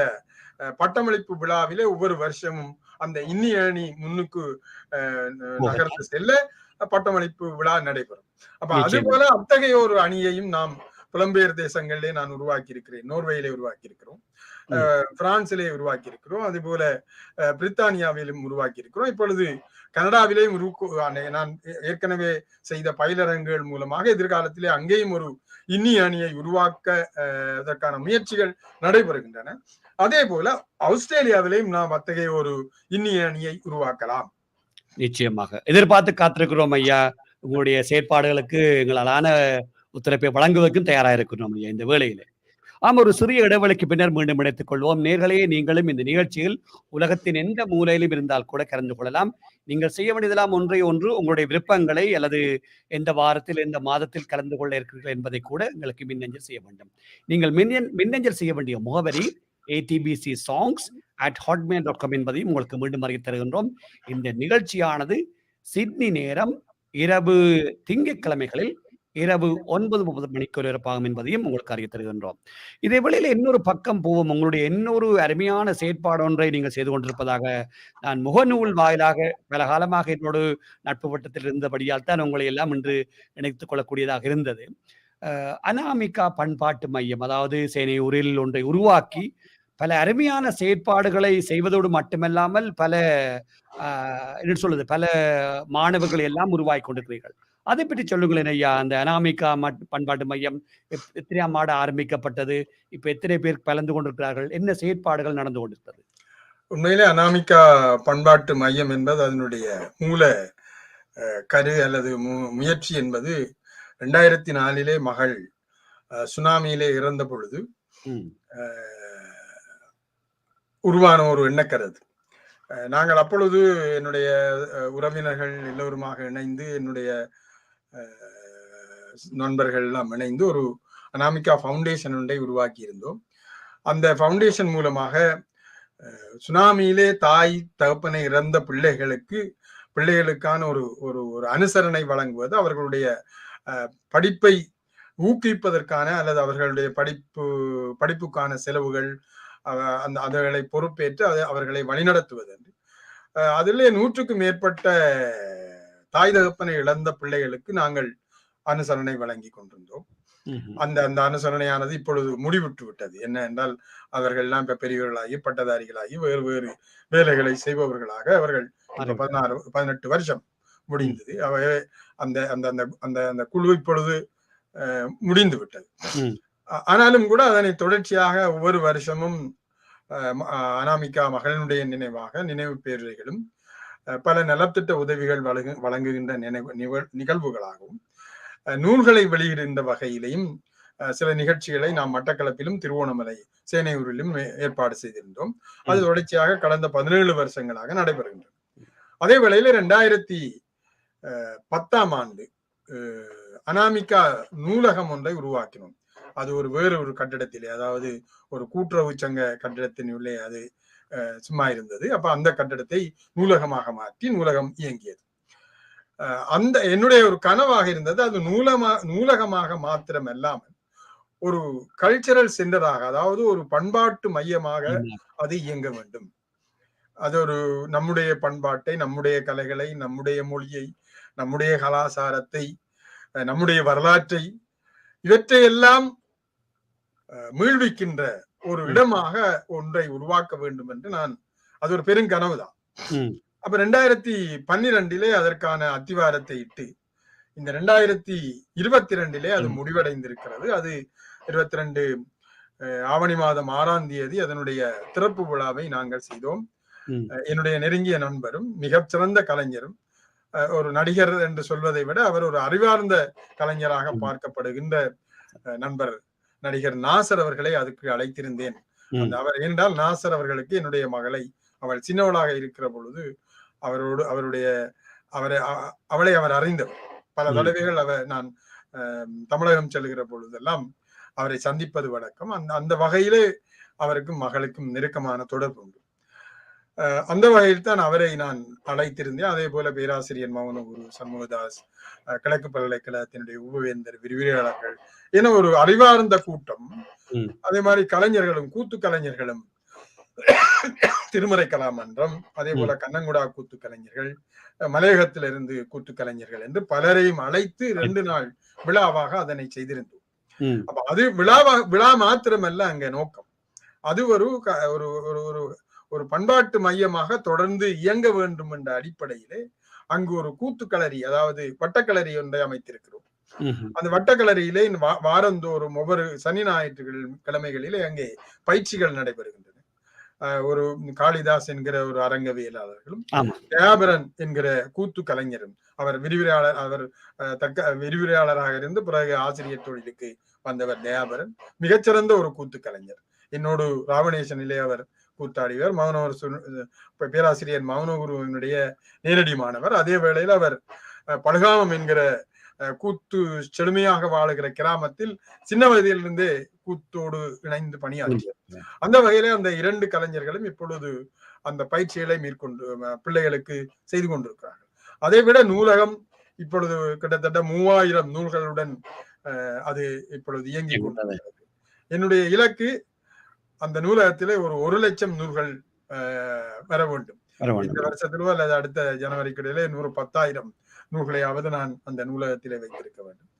பட்டமளிப்பு விழாவிலே ஒவ்வொரு வருஷமும் அந்த இன்னி அணி முன்னுக்கு நகர்ந்து செல்ல பட்டமளிப்பு விழா நடைபெறும். அப்ப அது போல அத்தகைய ஒரு அணியையும் நாம் புலம்பெயர் தேசங்களிலே நான் உருவாக்கி இருக்கிறேன். நோர்வேயிலே உருவாக்கி இருக்கிறோம், பிரான்சிலே உருவாக்கி இருக்கிறோம், அது போல பிரித்தானியாவிலும் உருவாக்கி இருக்கிறோம். இப்பொழுது கனடாவிலேயும் நான் ஏற்கனவே செய்த பயிலரங்குகள் மூலமாக எதிர்காலத்திலே அங்கேயும் ஒரு இன்னி அணியை உருவாக்க அதற்கான முயற்சிகள் நடைபெறுகின்றன. அதே போல ஆஸ்திரேலியாவிலேயும் நாம் அத்தகைய ஒரு இன்னி அணியை உருவாக்கலாம். நிச்சயமாக எதிர்பார்த்து காத்திருக்கிறோம் ஐயா. உங்களுடைய செயற்பாடுகளுக்கு எங்களாலான ஒத்துழைப்பை வழங்குவதற்கும் தயாராக இருக்கிறோம் ஐயா இந்த வேளையில. ஒரு சிறிய இடைவெளிக்கு பின்னர் மீண்டும் இணைத்துக் கொள்வோம். நேர்களே, நீங்களும் இந்த நிகழ்ச்சியில் உலகத்தின் எந்த மூலையிலும் இருந்தால் கூட கலந்து கொள்ளலாம். நீங்கள் செய்ய வேண்டியதெல்லாம் ஒன்றை ஒன்று, உங்களுடைய விருப்பங்களை அல்லது எந்த வாரத்தில் எந்த மாதத்தில் கலந்து கொள்ள இருக்கிறீர்கள் என்பதை கூட எங்களுக்கு மின்னஞ்சல் செய்ய வேண்டும். நீங்கள் மின்னஞ்சல் செய்ய வேண்டிய முகவரி atbcsongs@hotmail.com என்பதையும் உங்களுக்கு மீண்டும் அறிய தருகின்றோம். இந்த நிகழ்ச்சியானது சிட்னி நேரம் இரவு திங்கட்கிழமைகளில் இரவு 9:30 மணிக்கு ஒலிபரப்பாகும் என்பதையும் உங்களுக்கு அறிய தருகின்றோம். இதே வேளையில் இன்னொரு பக்கம் போவோம். உங்களுடைய இன்னொரு அருமையான செயற்பாடு ஒன்றை நீங்கள் செய்து கொண்டிருப்பதாக நான் முகநூல் வாயிலாக பல காலமாக என்னோடு நட்பு வட்டத்தில் இருந்தபடியால் தான் உங்களை எல்லாம் இன்று இணைத்துக் கொள்ளக்கூடியதாக இருந்தது. அனாமிகா பண்பாட்டு மையம், அதாவது சேனையூரில் ஒன்றை உருவாக்கி பல அருமையான செயற்பாடுகளை செய்வதோடு மட்டுமல்லாமல் பல என்ன சொல்லுது பல மாணவர்களை எல்லாம் உருவாக்கி கொண்டிருக்கிறீர்கள். அதை பற்றி சொல்லுங்களேன் ஐயா. அந்த அனாமிகா பண்பாட்டு மையம் எத்தனையாம் ஆண்டு ஆரம்பிக்கப்பட்டது? இப்ப எத்தனை பேர் கலந்து கொண்டிருக்கிறார்கள்? என்ன செயற்பாடுகள் நடந்து கொண்டிருக்கிறது? உண்மையிலே அனாமிகா பண்பாட்டு மையம் என்பது அதனுடைய மூல கரு அல்லது முயற்சி என்பது 2004 மகள் சுனாமியிலே இறந்த பொழுது உருவான ஒரு எண்ணக்கருது. நாங்கள் அப்பொழுது என்னுடைய உறவினர்கள் எல்லோருமாக இணைந்து, என்னுடைய நண்பர்கள் எல்லாம் இணைந்து ஒரு அனாமிகா ஃபவுண்டேஷன் ஒன்றை உருவாக்கி இருந்தோம். அந்த ஃபவுண்டேஷன் மூலமாக சுனாமியிலே தாய் தகப்பனை இறந்த பிள்ளைகளுக்கான ஒரு ஒரு ஒரு அனுசரணை வழங்குவது, அவர்களுடைய படிப்பை ஊக்குவிப்பதற்கான அல்லது அவர்களுடைய படிப்புக்கான செலவுகள் அதுகளை பொறுப்பேற்று அவர்களை வழிநடத்துவது. அதிலே 100க்கும் மேற்பட்ட தாய் தகப்பனை இழந்த பிள்ளைகளுக்கு நாங்கள் அனுசரணை வழங்கி கொண்டிருந்தோம். அந்த அந்த அனுசரணையானது இப்பொழுது முடிவுற்று விட்டது. என்ன என்றால், அவர்கள் எல்லாம் இப்ப பெரியவர்களாகி பட்டதாரிகளாகி வேறு வேறு வேலைகளை செய்பவர்களாக அவர்கள் 18 வருஷம் முடிந்தது. அந்த அந்த அந்த அந்த குழு இப்பொழுது முடிந்து விட்டது. ஆனாலும் கூட அதனை தொடர்ச்சியாக ஒவ்வொரு வருஷமும் அனாமிகா மகளினுடைய நினைவாக நினைவு பேருரைகளும் பல நலத்திட்ட உதவிகள் வழங்குகின்ற நிகழ்வுகளாகவும் நூல்களை வெளியிடுகின்ற வகையிலையும் சில நிகழ்ச்சிகளை நாம் மட்டக்களப்பிலும் திருவோணமலை சேனையூரிலும் ஏற்பாடு செய்திருந்தோம். அது தொடர்ச்சியாக கடந்த 17 வருஷங்களாக நடைபெறுகின்றன. அதே வேளையில 2010ஆம் ஆண்டு அனாமிகா நூலகம் ஒன்றை உருவாக்கினோம். அது வேறு ஒரு கட்டிடத்திலே, அதாவது ஒரு கூட்டுறவு சங்க கட்டிடத்தின் உள்ளே அது சும்மா இருந்தது. அப்ப அந்த கட்டிடத்தை நூலகமாக மாற்றி நூலகம் இயங்கியது. அந்த என்னுடைய ஒரு கனவாக இருந்தது. அது நூலகமாக மாத்திரம் அல்லாமல் ஒரு கல்ச்சரல் சென்டராக, அதாவது ஒரு பண்பாட்டு மையமாக அது இயங்க வேண்டும். அது நம்முடைய பண்பாட்டை, நம்முடைய கலைகளை, நம்முடைய மொழியை, நம்முடைய கலாச்சாரத்தை, நம்முடைய வரலாற்றை, இவற்றையெல்லாம் மீள்விக்கின்ற ஒரு இடமாக ஒன்றை உருவாக்க வேண்டும் என்று அது ஒரு பெருங்கனவுதான். அப்ப 2012 அதற்கான அத்திவாரத்தை இட்டு இந்த 2022 அது முடிவடைந்திருக்கிறது. அது 22 ஆவணி மாதம் 6ஆம் தேதி அதனுடைய திறப்பு விழாவை நாங்கள் செய்தோம். என்னுடைய நெருங்கிய நண்பரும் மிகச்சிறந்த கலைஞரும், ஒரு நடிகர் என்று சொல்வதை விட அவர் ஒரு அறிவார்ந்த கலைஞராக பார்க்கப்படுகின்ற நண்பர் நடிகர் நாசர் அவர்களை அதுக்கு அழைத்திருந்தேன். அவர் என்றால் நாசர் அவர்களுக்கு என்னுடைய மகளை, அவள் சின்னவளாக இருக்கிற பொழுது அவளை அவர் அறிந்தவர். பல தடவைகள் நான் தமிழகம் செல்கிற பொழுதெல்லாம் அவரை சந்திப்பது வழக்கம். அந்த வகையிலே அவருக்கும் மகளுக்கும் நெருக்கமான தொடர்பு உண்டு. அந்த வகையில் தான் அவரை நான் அழைத்திருந்தேன். அதே போல பேராசிரியர் மௌனகுரு சண்முகதாஸ், கிழக்கு பல்கலைக்கழகத்தினுடைய உபவேந்தர், விரிவுரையாளர்கள் என ஒரு அறிவார்ந்த கூட்டம். அதே மாதிரி கலைஞர்களும், கூத்து கலைஞர்களும், திருமறை கலாமன்றம், அதே போல கண்ணங்குடா கூத்து கலைஞர்கள், மலையகத்திலிருந்து கூத்து கலைஞர்கள் என்று பலரையும் அழைத்து 2 நாள் விழாவாக அதனை செய்திருந்தோம். அப்ப அது விழா மாத்திரமல்ல அங்க நோக்கம். அது ஒரு பண்பாட்டு மையமாக தொடர்ந்து இயங்க வேண்டும் என்ற அடிப்படையிலே அங்கு ஒரு கூத்துக்களரி, அதாவது வட்டக்களரி ஒன்றை அமைத்திருக்கிறோம். அந்த வட்டக்களரியிலே வாரந்தோறும் ஒவ்வொரு சனி ஞாயிற்றுகள் கிழமைகளிலே அங்கே பயிற்சிகள் நடைபெறுகின்றன. ஒரு காளிதாஸ் என்கிற ஒரு அரங்கவியலாளர்களும், தயாபரன் என்கிற கூத்து கலைஞரும், அவர் விரிவுரையாளராக இருந்து பிறகு ஆசிரியர் தொழிலுக்கு வந்தவர் தயாபரன், மிகச்சிறந்த ஒரு கூத்து கலைஞர். என்னோடு ராவணேசனிலே அவர் கூத்தாடியவர். பேராசிரியர் மௌனகுருவினுடைய நேரடி மாணவர். அதே வேளையில் அவர் படுகாமம் என்கிற கூத்து செழுமையாக வாழுகிற கிராமத்தில் சின்ன வயதிலிருந்தே கூத்தோடு இணைந்து பணியாற்றியவர். அந்த வகையில அந்த 2 கலைஞர்களும் இப்பொழுது அந்த பயிற்சிகளை மேற்கொண்டு பிள்ளைகளுக்கு செய்து கொண்டிருக்கிறார்கள். அதை விட நூலகம் இப்பொழுது கிட்டத்தட்ட 3000 நூல்களுடன் அது இப்பொழுது இயங்கிக் கொண்டிருக்கிறது. என்னுடைய இலக்கு அந்த நூலகத்திலே 1,00,000 நூல்கள் வர வேண்டும். இந்த வருஷத்திலோ அல்லது அடுத்த ஜனவரிக்கிடையிலே 10,000 நூல்களையாவது நான் அந்த நூலகத்திலே வைத்திருக்க வேண்டும்.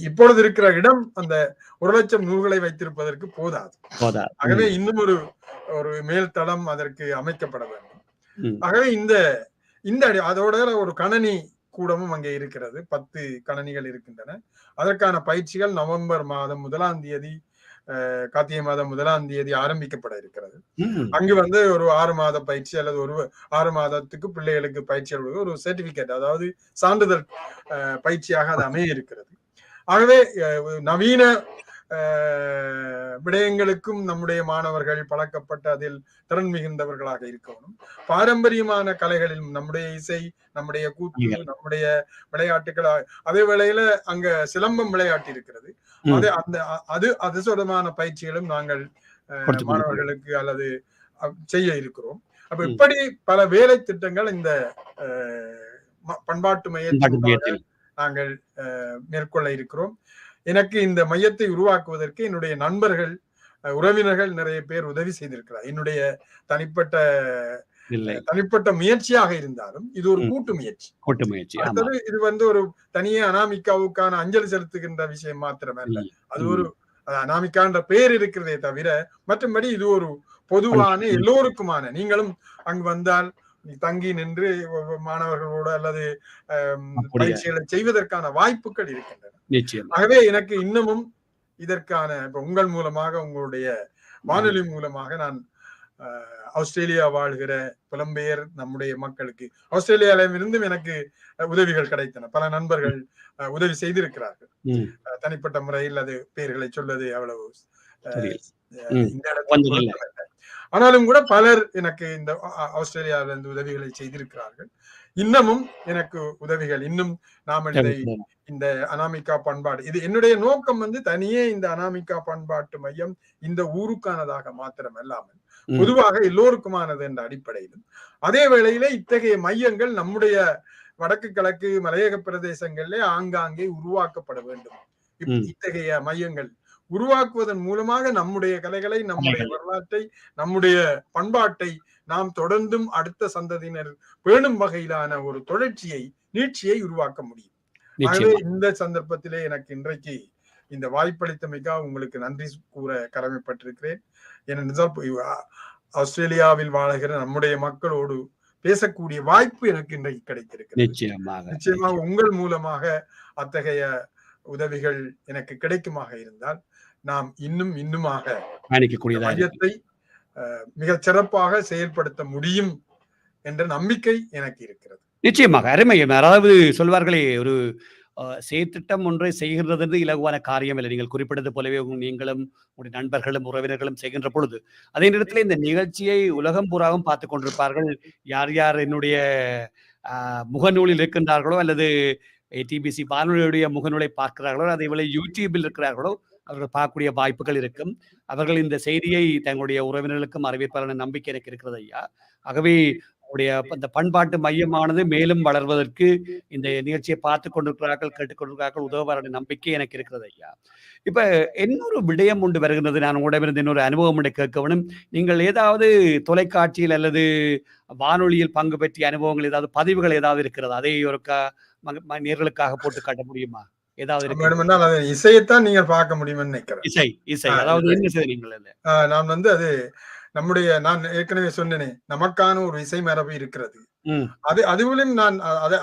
இப்பொழுது இருக்கிற இடம் அந்த 1,00,000 நூல்களை வைத்திருப்பதற்கு போதாது. ஆகவே இன்னும் ஒரு மேல்தளம் அதற்கு அமைக்கப்பட வேண்டும். ஆகவே இந்த அதோட ஒரு கணனி கூடமும் அங்கே இருக்கிறது. 10 கணனிகள் இருக்கின்றன. அதற்கான பயிற்சிகள் நவம்பர் மாதம் 1ஆம் தேதி கார்த்திகை மாதம் 1ஆம் தேதி ஆரம்பிக்கப்பட இருக்கிறது. அங்கு ஒரு 6 மாத பயிற்சி அல்லது ஒரு 6 மாதத்துக்கு பிள்ளைகளுக்கு பயிற்சி ஒரு சர்டிபிகேட், அதாவது சான்றிதழ் பயிற்சியாக அது அமைய இருக்கிறது. ஆகவே நவீன விடயங்களுக்கும் நம்முடைய மாணவர்கள் பழக்கப்பட்டு அதில் திறன் மிகுந்தவர்களாக இருக்கணும். பாரம்பரியமான கலைகளிலும் நம்முடைய இசை, நம்முடைய கூத்து, நம்முடைய விளையாட்டுகள், அதே வேளையில அங்க சிலம்பம் விளையாட்டு இருக்கிறது. அது தொடர்பான பயிற்சிகளும் நாங்கள் மாணவர்களுக்கு அல்லது செய்ய இருக்கிறோம். அப்ப இப்படி பல வேலை திட்டங்கள் இந்த பண்பாட்டு மையத்தில் நாங்கள் மேற்கொள்ள இருக்கிறோம். எனக்கு இந்த மையத்தை உருவாக்குவதற்கு என்னுடைய நண்பர்கள், உறவினர்கள் நிறைய பேர் உதவி செய்திருக்கிறார். என்னுடைய தனிப்பட்ட முயற்சியாக இருந்தாலும் இது ஒரு கூட்டு முயற்சி. அடுத்தது இது ஒரு தனியே அனாமிகாவுக்கான அஞ்சலி செலுத்துகின்ற விஷயம் மாத்திரமல்ல. அது ஒரு அனாமிகான்ற பேர் இருக்கிறதே தவிர மற்றபடி இது ஒரு பொதுவான எல்லோருக்குமான, நீங்களும் அங்கு வந்தால் தங்கி நின்று மாணவர்களோடு அல்லது பயிற்சிகளை செய்வதற்கான வாய்ப்புகள் இருக்கின்றன. ஆகவே எனக்கு இன்னமும் இதற்கான உங்கள் மூலமாக, உங்களுடைய வானொலி மூலமாக நான் ஆஸ்திரேலியா வாழ்கிற புலம்பெயர் நம்முடைய மக்களுக்கு, ஆஸ்திரேலியாவிலும் இருந்தும் எனக்கு உதவிகள் கிடைத்தன. பல நண்பர்கள் உதவி செய்திருக்கிறார்கள். தனிப்பட்ட முறையில் அது பெயர்களை சொல்வது அவ்வளவு இந்த இடத்துல, ஆனாலும் கூட பலர் எனக்கு இந்த ஆஸ்திரேலியாவிலிருந்து உதவிகளை செய்திருக்கிறார்கள். இன்னமும் எனக்கு உதவிகள், இன்னும் நாம் இந்த அனாமிகா பண்பாடு, இது என்னுடைய நோக்கம் தனியே இந்த அனாமிகா பண்பாட்டு மையம் இந்த ஊருக்கானதாக மாத்திரம் அல்லாமல் பொதுவாக எல்லோருக்குமானது என்ற அடிப்படையிலும், அதே வேளையில இத்தகைய மையங்கள் நம்முடைய வடக்கு கிழக்கு மலையக பிரதேசங்களிலே ஆங்காங்கே உருவாக்கப்பட வேண்டும். இத்தகைய மையங்கள் உருவாக்குவதன் மூலமாக நம்முடைய கலைகளை, நம்முடைய வரலாற்றை, நம்முடைய பண்பாட்டை நாம் தொடர்ந்தும் அடுத்த சந்ததியினர் பேணும் வகையிலான ஒரு நீட்சியை உருவாக்க முடியும். ஆகவே இந்த சந்தர்ப்பத்திலே எனக்கு இன்றைக்கு இந்த வாய்ப்பளித்தமைக்காக உங்களுக்கு நன்றி கூற கடமைப்பட்டிருக்கிறேன். ஏனென்றால் ஆஸ்திரேலியாவில் வாழ்கிற நம்முடைய மக்களோடு பேசக்கூடிய வாய்ப்பு எனக்கு இன்றைக்கு கிடைத்திருக்கிறது. நிச்சயமாக உங்கள் மூலமாக அத்தகைய உதவிகள் எனக்கு கிடைக்குமாக இருந்தால் நாம் இன்னுமாக மையத்தை மிகச் சிறப்பாக செயல்படுத்த முடியும் என்ற நம்பிக்கை எனக்கு இருக்கிறது. நிச்சயமாக அருமை. அதாவது சொல்வார்களே, ஒரு செயற்திட்டம் ஒன்றை செய்கின்றது இலகுவான காரியம் இல்லை. நீங்கள் குறிப்பிட்டது போலவே நீங்களும் உங்களுடைய நண்பர்களும் உறவினர்களும் செய்கின்ற பொழுது, அதே நேரத்தில் இந்த நிகழ்ச்சியை உலகம் பூராவும் பார்த்துக் கொண்டிருப்பார்கள். யார் யார் என்னுடைய முகநூலில் இருக்கின்றார்களோ அல்லது டிபிசி வானொலியுடைய முகநூலை பார்க்கிறார்களோ, அதே போல யூடியூபில் இருக்கிறார்களோ, அவர்கள் பார்க்கக்கூடிய வாய்ப்புகள் இருக்கும். அவர்கள் இந்த செய்தியை தங்களுடைய உறவினர்களுக்கும் அறிவிப்பாளர் நம்பிக்கை எனக்கு இருக்கிறது ஐயா. ஆகவே இந்த பண்பாட்டு மையமானது மேலும் வளர்வதற்கு இந்த நிகழ்ச்சியை பார்த்து கொண்டிருக்கிறார்கள், கேட்டுக்கொண்டிருக்கிறார்கள், உதவுவார நம்பிக்கை எனக்கு இருக்கிறது ஐயா. இப்ப இன்னொரு விடயம் ஒன்று வருகின்றது. நான் உங்களிடமிருந்து இன்னொரு அனுபவம் ஒன்றை கேட்கணும். நீங்கள் ஏதாவது தொலைக்காட்சியில் அல்லது வானொலியில் பங்கு பெற்றிய அனுபவங்கள், ஏதாவது பதிவுகள் ஏதாவது இருக்கிறதா? அதை ஒரு நேர்களுக்காக போட்டு காட்ட முடியுமா? ஏதாவது இசையைத்தான் நீங்கள் பார்க்க முடியும்னு நினைக்கிறேன். இசை அதாவது என்ன செய்றீங்க? நான் அது நான் ஏற்கனவே சொன்னேனே, நமக்கான ஒரு இசை மரபு இருக்கிறது. அதுவிலும் நான்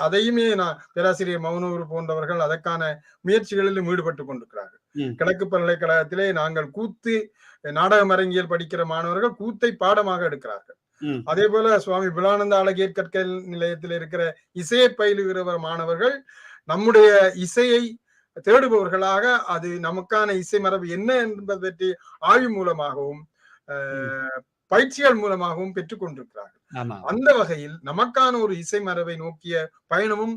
அதையுமே பேராசிரியர் மௌனூர் போன்றவர்கள் அதற்கான முயற்சிகளிலும் ஈடுபட்டுக் கொண்டிருக்கிறார்கள். கிழக்கு பல்கலைக்கழகத்திலே நாங்கள் கூத்து நாடகம் அரங்கியல் படிக்கிற மாணவர்கள் கூத்தை பாடமாக எடுக்கிறார்கள். அதே போல சுவாமி பிலானந்த அழகியர் கற்கல் நிலையத்தில் இருக்கிற இசையை பயிலுகிற மாணவர்கள் நம்முடைய இசையை தேடுபவர்களாக, அது நமக்கான இசை மரபு என்ன என்பதை பற்றி ஆய்வு மூலமாகவும் பயிற்சிகள் மூலமாகவும் பெற்றுக் கொண்டிருக்கிறார்கள். அந்த வகையில் நமக்கான ஒரு இசை மரபை நோக்கிய பயணமும்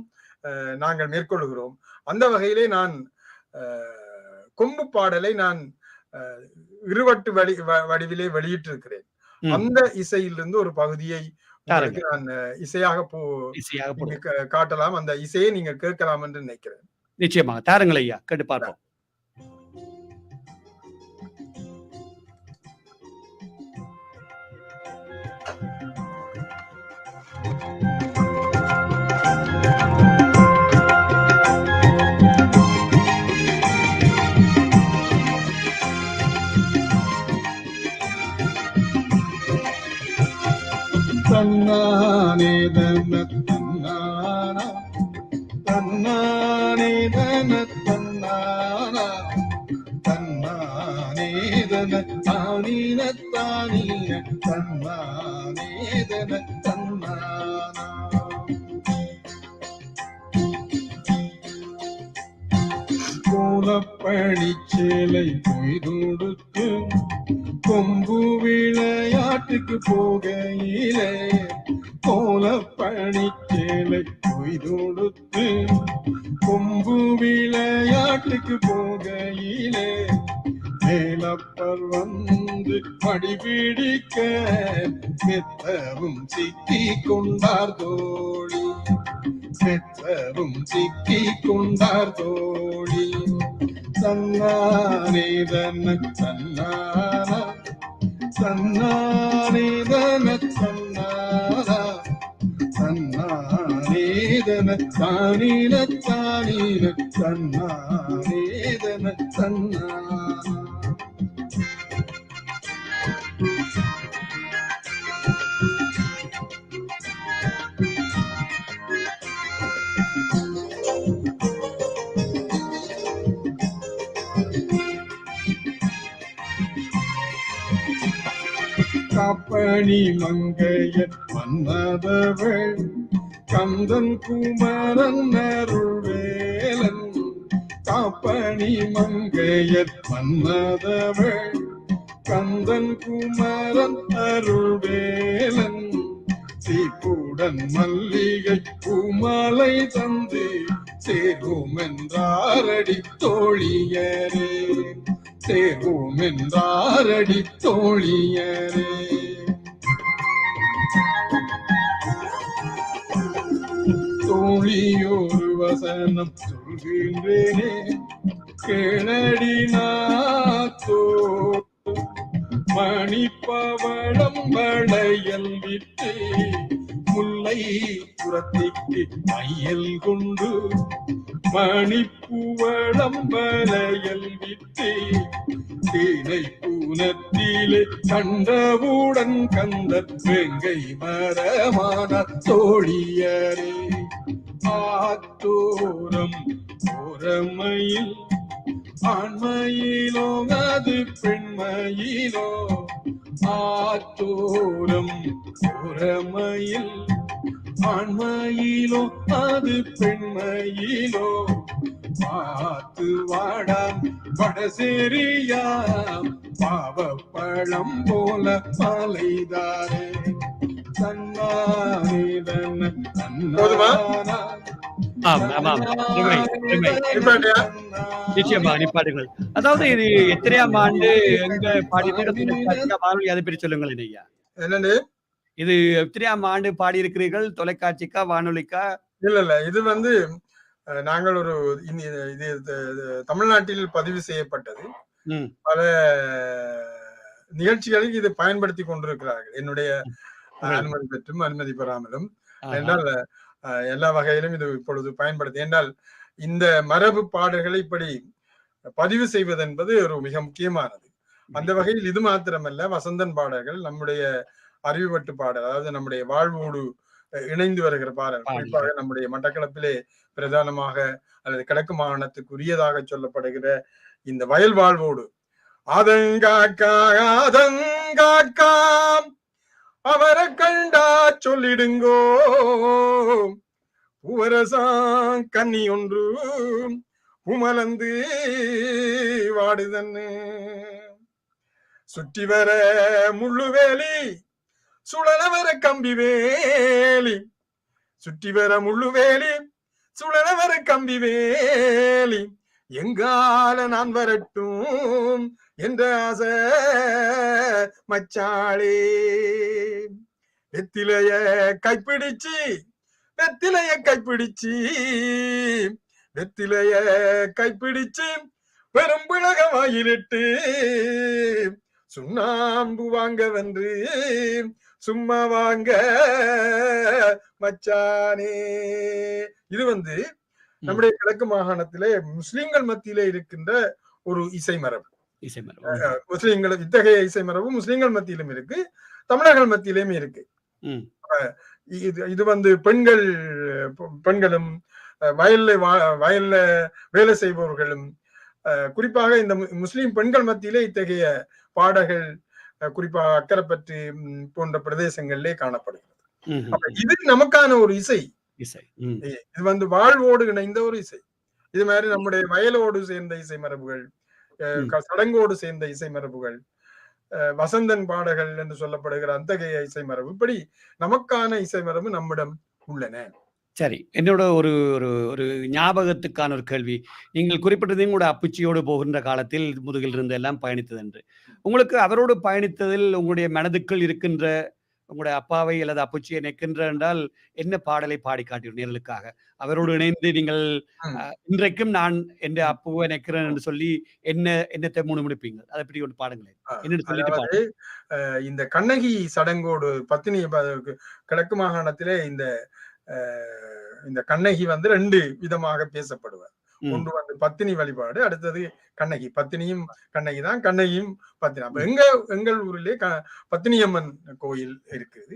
நாங்கள் மேற்கொள்கிறோம். அந்த வகையிலே நான் கொம்பு பாடலை நான் இருவட்டு வடிவிலே வெளியிட்டிருக்கிறேன். அந்த இசையிலிருந்து ஒரு பகுதியை நான் இசையாக காட்டலாம். அந்த இசையை நீங்க கேட்கலாம் என்று நினைக்கிறேன். நிச்சயமாக தாருங்கள் ஐயா, கேட்டு பார்ப்போம். கோலப்பணிச்சேலை கொய்தொடுத்து கொம்பு விளையாட்டுக்கு போகையிலே கோலப்பணிச்சேலை கொய்தொடுத்து கொம்பு விளையாட்டுக்கு போகையிலே மேலப்பர் வந்து படிபிடிக்க மெத்தவும் சிக்கி கொண்டார் தோழி மெத்தவும் சிக்கி கொண்டார் தோழி சன்னானேதன சன்னானா சன்னானேதன சன்னானா சன்னானேதன சானின சானின சன்னானேதன சன்னானா. காப்பணி மங்கையர் மன்னதவள் கந்தன் குமரன் அருள்வேலன் காப்பணி மங்கையர் மன்னதவள் கந்தன் குமரன் அருள்வேலன் சீப்புடன் மல்லிகை பூமாலை தந்து சேர்வோம் என்றாரடி தோழியரே சேர்வோம் என்றாரடி தோழியரே. தோழியோரு வசனம் சொல்கின்றேனே கேளடி நாத்தோ மணிப்பவளம் வளையல் விட்டு முல்லை புறத்திற்கு மையல் கொண்டு மணிப்புவளம் வளையல் விட்டு தேனை பூனத்திலே கண்டவுடன் கந்தர் வெங்கை மரமான தோழியரே ஆத்தோரம் ஓரமையில் ஆண்மையிலோ அது பெண்மையிலோ ஆத்தோரம் ஓரமையில் ஆண்மையிலோ அது பெண்மையிலோ பார்த்து வாடாம் வடசேரியாம் பாவப்பழம் போல மாலைதாரே சன்னானேதன சன்னானா. நிச்சயமா நிப்பாடுங்கள். அதாவது இது எத்தனையாம் ஆண்டு எங்க பாடியிருக்க வானொலி அதை பற்றி சொல்லுங்கள் ஐயா. என்னண்டு இது எத்தனையாம் ஆண்டு பாடி இருக்கிறீர்கள்? தொலைக்காட்சிக்கா வானொலிக்கா? இல்ல இது வந்து நாங்கள் ஒரு இது தமிழ்நாட்டில் பதிவு செய்யப்பட்டது. பல நிகழ்ச்சிகளுக்கு இதை பயன்படுத்தி கொண்டிருக்கிறார்கள் என்னுடைய அனுமதி பெற்றும் அனுமதி பெறாமலும். என்றால் எல்லா வகையிலும் இது இப்பொழுது பயன்படுத்தி என்றால் இந்த மரபு பாடல்களை இப்படி பதிவு செய்வது என்பது ஒரு மிக முக்கியமானது. அந்த வகையில் இது மாத்திரமல்ல, வசந்தன் பாடல்கள், நம்முடைய அறிவுபட்டு பாடல், அதாவது நம்முடைய வாழ்வோடு இணைந்து வருகிற பாடல், குறிப்பாக நம்முடைய மட்டக்களப்பிலே பிரதானமாக அல்லது கிழக்கு மாகாணத்துக்குரியதாக சொல்லப்படுகிற இந்த வயல் வாழ்வோடு ஆதங்காக்கா ஆதங்காக்கா அவரை கண்டா சொல்லிடுங்கோ பூவரசாங் கன்னி ஒன்று புமலந்து வாடுதன்னு சுற்றி வர முள்ளுவேலி சுழல வர கம்பி வேலி சுற்றி வர முள்ளுவேலி சுழல வர கம்பி வேலி எங்கால நான் வரட்டும் என்ற ஆசை மச்சாளே வெத்திலைய கைப்பிடிச்சு வெத்திலைய கைப்பிடிச்சு வெத்திலைய கைப்பிடிச்சு பெரும் பிளக வாயிலிட்டு சுண்ணாம்பு வாங்க வென்று சும்மா வாங்க மச்சானே. இது வந்து நம்முடைய கிழக்கு மாகாணத்திலே முஸ்லிம்கள் மத்தியிலே இருக்கின்ற ஒரு இசை மரபு. முஸ்லிம்கள் இத்தகைய இசை மரபு முஸ்லிம்கள் மத்தியிலும் இருக்கு, தமிழர்கள் மத்தியிலும் இருக்கு. இது வந்து பெண்களும் வயல்ல வேலை செய்பவர்களும் குறிப்பாக இந்த முஸ்லிம் பெண்கள் மத்தியிலே இத்தகைய பாடல்கள் குறிப்பாக அக்கரைப்பற்று போன்ற பிரதேசங்களிலே காணப்படுகிறது. அப்ப இது நமக்கான ஒரு இசை. இது வந்து வாழ்வோடு இணைந்த ஒரு இசை. இது மாதிரி நம்முடைய வயலோடு சேர்ந்த இசை மரபுகள், சடங்கோடு சேர்ந்த இசை மரபுகள், வசந்தன் பாடல்கள் என்று சொல்லப்படுகிற அத்தகைய இசை மரபு, இப்படி நமக்கான இசை மரபு நம்மிடம் உள்ளன. சரி, என்னோட ஒரு ஒரு ஒரு ஞாபகத்துக்கான ஒரு கேள்வி. நீங்கள் குறிப்பிட்டதையும் கூட அப்புச்சியோடு போகின்ற காலத்தில் முதுகில் இருந்து எல்லாம் பயணித்தது என்று. உங்களுக்கு அவரோடு பயணித்ததில் உங்களுடைய மனதுக்குள் இருக்கின்ற உங்களுடைய அப்பாவை அல்லது அப்புச்சியை நிற்கின்ற என்றால் என்ன பாடலை பாடி காட்டீர்கள் நேர்களுக்காக? அவரோடு இணைந்து நீங்கள் இன்றைக்கும் நான் என் அப்புவை நிற்கிறேன் என்று சொல்லி என்னத்தை முணுமுணுப்பீங்க? அதை பற்றி ஒன்று பாடுங்களேன். என்னன்னு சொல்லிட்டு இந்த கண்ணகி சடங்கோடு பத்தினி கிழக்கு மாகாணத்திலே இந்த கண்ணகி வந்து 2 விதமாக பேசப்படுவார். ஒன்று வந்து பத்தினி வழிபாடு, அடுத்தது கண்ணகி. பத்தினியும் கண்ணகி தான், கண்ணகியும் பத்தினி. அப்ப எங்கள் ஊரிலே பத்தினியம்மன் கோயில் இருக்குது.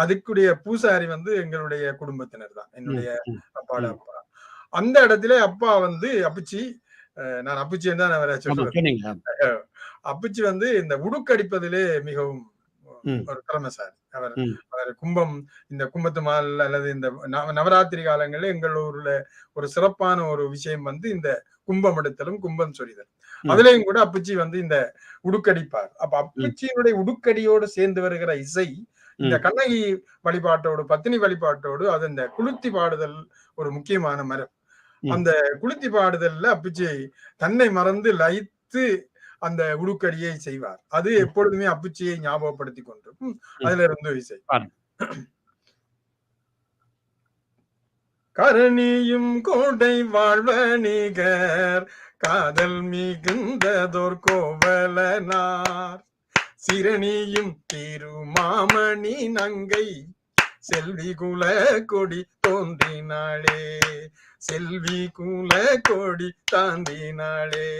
அதுக்குடைய பூசாரி வந்து எங்களுடைய குடும்பத்தினர் தான், என்னுடைய அப்பாட அப்பா. அந்த இடத்துல அப்பா வந்து அப்புச்சி, நான் அப்புச்சி தான் அவரை சொல்றேன். அப்புச்சி வந்து இந்த உடுக்கடிப்பதிலே மிகவும் ஒரு திறமைசாலி. அவர் கும்பம், இந்த கும்பத்து மால் அல்லது இந்த நவராத்திரி காலங்களில் எங்கள் ஊர்ல ஒரு சிறப்பான ஒரு விஷயம் வந்து இந்த கும்பம் எடுத்தலும் கும்பம் சொல்லிதல். அதுலயும் கூட அப்புச்சி வந்து இந்த உடுக்கடிப்பார். அப்ப அப்புச்சியினுடைய உடுக்கடியோடு சேர்ந்து வருகிற இசை இந்த கண்ணகி வழிபாட்டோடு பத்தினி வழிபாட்டோடு அது இந்த குளுத்தி பாடுதல் ஒரு முக்கியமான மரம். அந்த குளுத்தி பாடுதல்ல அப்புச்சி தன்னை மறந்து லயித்து அந்த உடுக்கடியை செய்வார். அது எப்பொழுதுமே அப்புச்சியை ஞாபகப்படுத்தி கொண்டிருக்கும். அதுல இருந்து இசை. கரணியும் கோடை வாழ்வணிகர் காதல் மிகுந்ததோர் கோவலனார் சிரணியும் திருமாமணி நங்கை செல்வி குல கொடி தோன்றினாளே, செல்வி குல கொடி தாண்டினாளே.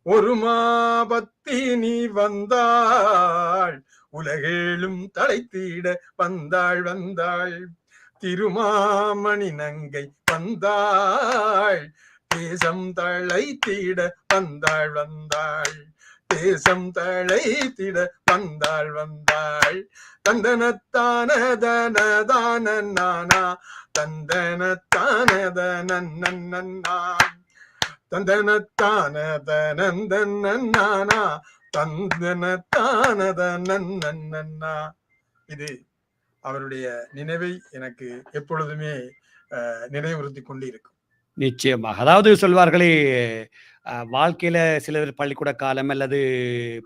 ஒரு மாபத்தினி வந்தாள், உலகேழும் தலைத்திட வந்தாள். திருமாமணி நங்கை வந்தாள், தேசம் தழைத்திட வந்தாள். தேசம் தழைத்திட வந்தாள். தந்தனத்தானதனதான நானா, தந்தனத்தானதனன்னா, தந்தனத்தானதனந்தன்னா, தந்தனத்தானதனன்னா. இது அவருடைய நினைவை எனக்கு எப்பொழுதுமே நினைவுறுத்தி கொண்டு இருக்கும். நிச்சயமாக. அதாவது சொல்வார்களே, வாழ்க்கையில சிலர் பள்ளிக்கூட காலம் அல்லது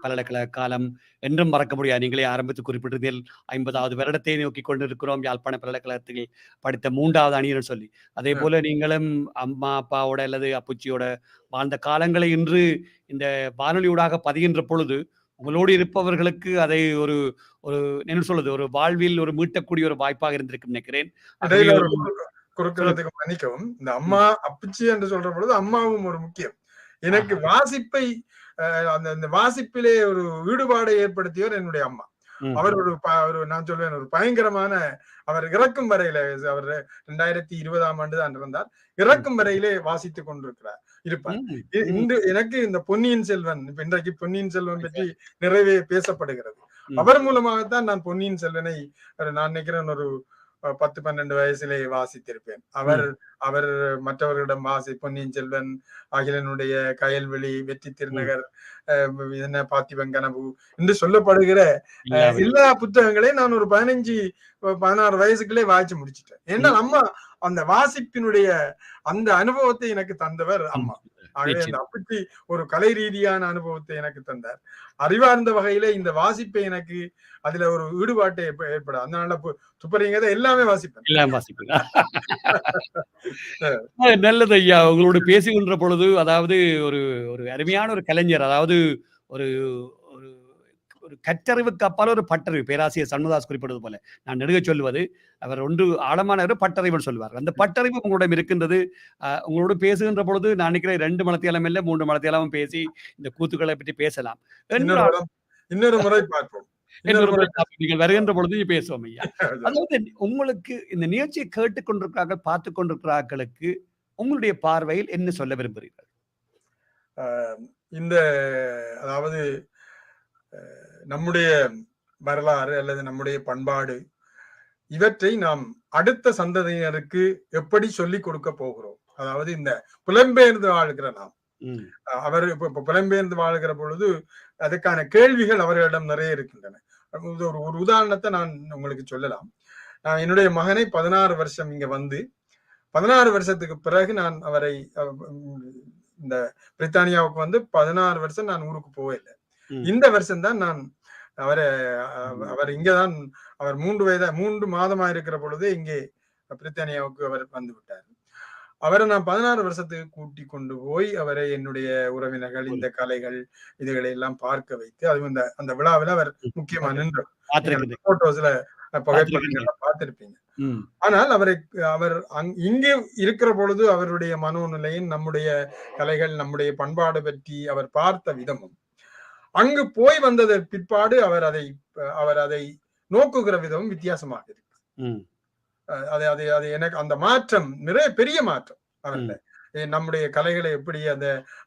பல்கலைக்கழக காலம் என்றும் மறக்க முடியாது. நீங்களே ஆரம்பித்து குறிப்பிட்டதில் 50வது வருடத்தை நோக்கி கொண்டிருக்கிறோம் யாழ்ப்பாண பல்கலைக்கழகத்தில் படித்த 3வது அணியர் சொல்லி. அதே போல நீங்களும் அம்மா அப்பாவோட அல்லது அப்புச்சியோட வாழ்ந்த காலங்களை இன்று இந்த வானொலியூடாக பதிகின்ற பொழுது உங்களோடு இருப்பவர்களுக்கு அதை ஒரு ஒரு என்ன சொல்றது, ஒரு வாழ்வில் ஒரு மீட்டக்கூடிய ஒரு வாய்ப்பாக இருந்திருக்கும் நினைக்கிறேன். குறுக்கிறதுக்கு மன்னிக்கவும். இந்த அம்மா அப்புச்சி என்று சொல்ற பொழுது அம்மாவும் ஒரு முக்கியம். எனக்கு வாசிப்பை அந்த வாசிப்பிலே ஒரு ஈடுபாடை ஏற்படுத்தியவர் என்னுடைய அம்மா. அவர் ஒரு நான் சொல்வேன் ஒரு பயங்கரமான, அவர் இறக்கும் வரையில, அவர் 2020ஆம் ஆண்டு தான் இறந்தார். இறக்கும் வரையிலே வாசித்துக் கொண்டிருக்கிறார் இருப்பார். இன்று எனக்கு இந்த பொன்னியின் செல்வன், இப்ப இன்றைக்கு பொன்னியின் செல்வன் பற்றி நிறைவே பேசப்படுகிறது. அவர் மூலமாகத்தான் நான் பொன்னியின் செல்வனை நான் நினைக்கிறேன் ஒரு 10-12 வயசிலே வாசித்திருப்பேன். அவர் மற்றவர்களிடம் பொன்னியின் செல்வன், அகிலனுடைய கயல்வெளி, வெற்றி திருநகர், என்ன பார்த்திபன் கனவு என்று சொல்லப்படுகிற எல்லா புத்தகங்களையும் நான் ஒரு 15-16 வயசுக்குள்ளே வாசிச்சு முடிச்சிட்டேன். ஏன்னா அம்மா அந்த வாசிப்பினுடைய அந்த அனுபவத்தை எனக்கு தந்தவர் அம்மா. ஆகவே அந்த அப்புச்சி ஒரு கலை ரீதியான அனுபவத்தை எனக்கு தந்தார். அறிவார்ந்த வகையில இந்த வாசிப்பை எனக்கு அதுல ஒரு ஈடுபாட்டை ஏற்பட, அதனால துப்பறிங்க எல்லாமே வாசிப்பேன். நல்லது ஐயா, உங்களோட பேசுகின்ற பொழுது அதாவது ஒரு ஒரு அருமையான ஒரு கலைஞர், அதாவது ஒரு ஒரு கற்றறிவுக்கு அப்பால் ஒரு பட்டறிவு. பேராசிரியர் சண்முகதாஸ் குறிப்பிடுவது போல நான் நெடுக சொல்லுவது, அவர் ஒன்று ஆழமானவர் பட்டறிவுன்னு சொல்லுவார். அந்த பட்டறிவு உங்களிடம் இருக்கின்றது. உங்களோட பேசுகின்ற பொழுது நான் நினைக்கிறேன் 2 மணித்தியாலம் இல்லை 3 மணித்தியாலமும் பேசி இந்த கூத்துக்களை பற்றி பேசலாம். இன்னொரு முறை பார்ப்போம். இன்னொரு முறை நீங்கள் வருகின்ற பொழுது பேசுவோம் ஐயா. அதாவது உங்களுக்கு இந்த நிகழ்ச்சியை கேட்டுக்கொண்டிருக்கிறார்கள், பார்த்துக் கொண்டிருக்கிறார்களுக்கு உங்களுடைய பார்வையில் என்ன சொல்ல விரும்புகிறீர்கள்? இந்த அதாவது நம்முடைய வரலாறு அல்லது நம்முடைய பண்பாடு இவற்றை நாம் அடுத்த சந்ததியினருக்கு எப்படி சொல்லிக் கொடுக்க போகிறோம்? அதாவது இந்த புலம்பெயர்ந்து வாழ்கிற நாம் அவர் இப்ப புலம்பெயர்ந்து வாழ்கிற பொழுது அதுக்கான கேள்விகள் அவர்களிடம் நிறைய இருக்கின்றன. ஒரு உதாரணத்தை நான் உங்களுக்கு சொல்லலாம். நான் என்னுடைய மகனை 16 வருஷம் இங்க வந்து 16 வருஷத்துக்கு பிறகு நான் அவரை இந்த பிரித்தானியாவுக்கு வந்து 16 வருஷம் நான் ஊருக்கு போகல. இந்த வருஷம் தான் நான் அவர் இங்கதான் அவர் 3 மாதமா இருக்கிற பொழுது இங்கே பிரித்தானியாவுக்கு அவர் வந்து விட்டார். அவரை நான் 16 வருஷத்துக்கு கூட்டி கொண்டு போய் அவரை என்னுடைய உறவினர்கள் இந்த கலைகள் இதுகளை எல்லாம் பார்க்க வைத்து அது அந்த விழாவில் அவர் முக்கியமா நின்று போட்டோஸ்ல புகைப்படங்களை பார்த்திருப்பீங்க. ஆனால் அவர் இங்கே இருக்கிற பொழுது அவருடைய மனோநிலையும் நம்முடைய கலைகள் நம்முடைய பண்பாடு பற்றி அவர் பார்த்த விதமும் அங்கு போய் வந்தது பிற்பாடு அவர் அதை நோக்குகிற விதமும் வித்தியாசமாக இருக்கு. அது எனக்கு அந்த மாற்றம் நிறைய பெரிய மாற்றம் அவர்ல நம்முடைய கலைகளை எப்படி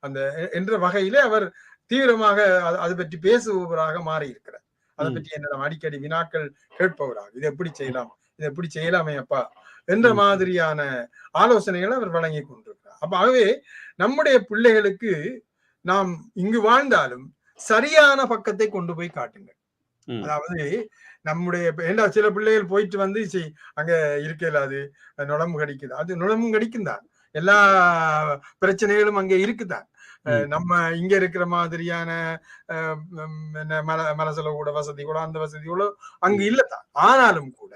அந்த என்ற வகையிலே அவர் தீவிரமாக அது பற்றி பேசுபவராக மாறி இருக்கிறார். அதை பற்றி என்னிடம் அடிக்கடி வினாக்கள் கேட்பவராக இதை எப்படி செய்யலாம், இதை எப்படி செய்யலாமே அப்பா என்ற மாதிரியான ஆலோசனைகளை அவர் வழங்கி கொண்டிருக்கிறார். அப்ப ஆகவே நம்முடைய பிள்ளைகளுக்கு நாம் இங்கு வாழ்ந்தாலும் சரியான பக்கத்தை கொண்டு போய் காட்டுங்கள். அதாவது நம்முடைய சில பிள்ளைகள் போயிட்டு வந்து அங்க இருக்கல அது நுழம்பு கடிக்குது, அது நுழம்பும் கடிக்கும் தான், எல்லா பிரச்சனைகளும் அங்க இருக்குதான். நம்ம இங்க இருக்கிற மாதிரியான மனசுல கூட வசதி கூட அந்த வசதி கூட அங்கு இல்லதான். ஆனாலும் கூட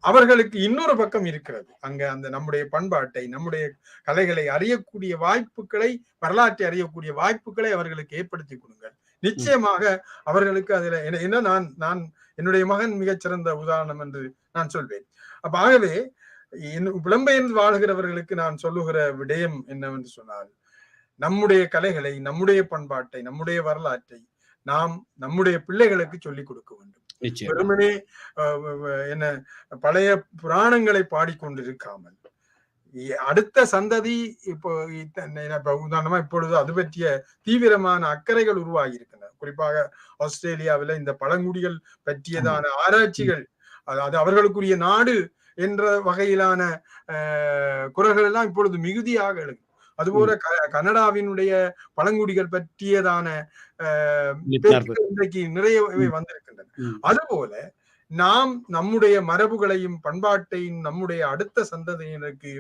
அவர்களுக்கு இன்னொரு பக்கம் இருக்கிறது. அங்க அந்த நம்முடைய பண்பாட்டை நம்முடைய கலைகளை அறியக்கூடிய வாய்ப்புகளை வரலாற்றை அறியக்கூடிய வாய்ப்புகளை அவர்களுக்கு ஏற்படுத்தி கொடுங்கள். நிச்சயமாக அவர்களுக்கு அதுல என்ன நான் என்னுடைய மகன் மிகச்சிறந்த உதாரணம் என்று நான் சொல்வேன். அப்ப ஆகவே புலம்பெயர்ந்து வாழ்கிறவர்களுக்கு நான் சொல்லுகிற விடயம் என்னவென்று சொன்னால் நம்முடைய கலைகளை நம்முடைய பண்பாட்டை நம்முடைய வரலாற்றை நாம் நம்முடைய பிள்ளைகளுக்கு சொல்லிக் கொடுக்க வேண்டும். வெறுமனே என்ன பழைய புராணங்களை பாடிக்கொண்டிருக்காமல் அடுத்த சந்ததி இப்போ உதாரணமா இப்பொழுது அது பற்றிய தீவிரமான அக்கறைகள் உருவாகி இருக்கின்றன. குறிப்பாக ஆஸ்திரேலியாவில் இந்த பழங்குடிகள் பற்றியதான ஆராய்ச்சிகள், அது அவர்களுக்குரிய நாடு என்ற வகையிலான குரல்கள் எல்லாம் இப்பொழுது மிகுதியாக எழுது. அதுபோல கனடாவினுடைய பழங்குடிகள் பற்றியதான இன்றைக்கு நிறையவே வந்திருக்கின்றன. அதுபோல நாம் நம்முடைய மரபுகளையும் பண்பாட்டையும் நம்முடைய அடுத்த சந்ததியினருக்கு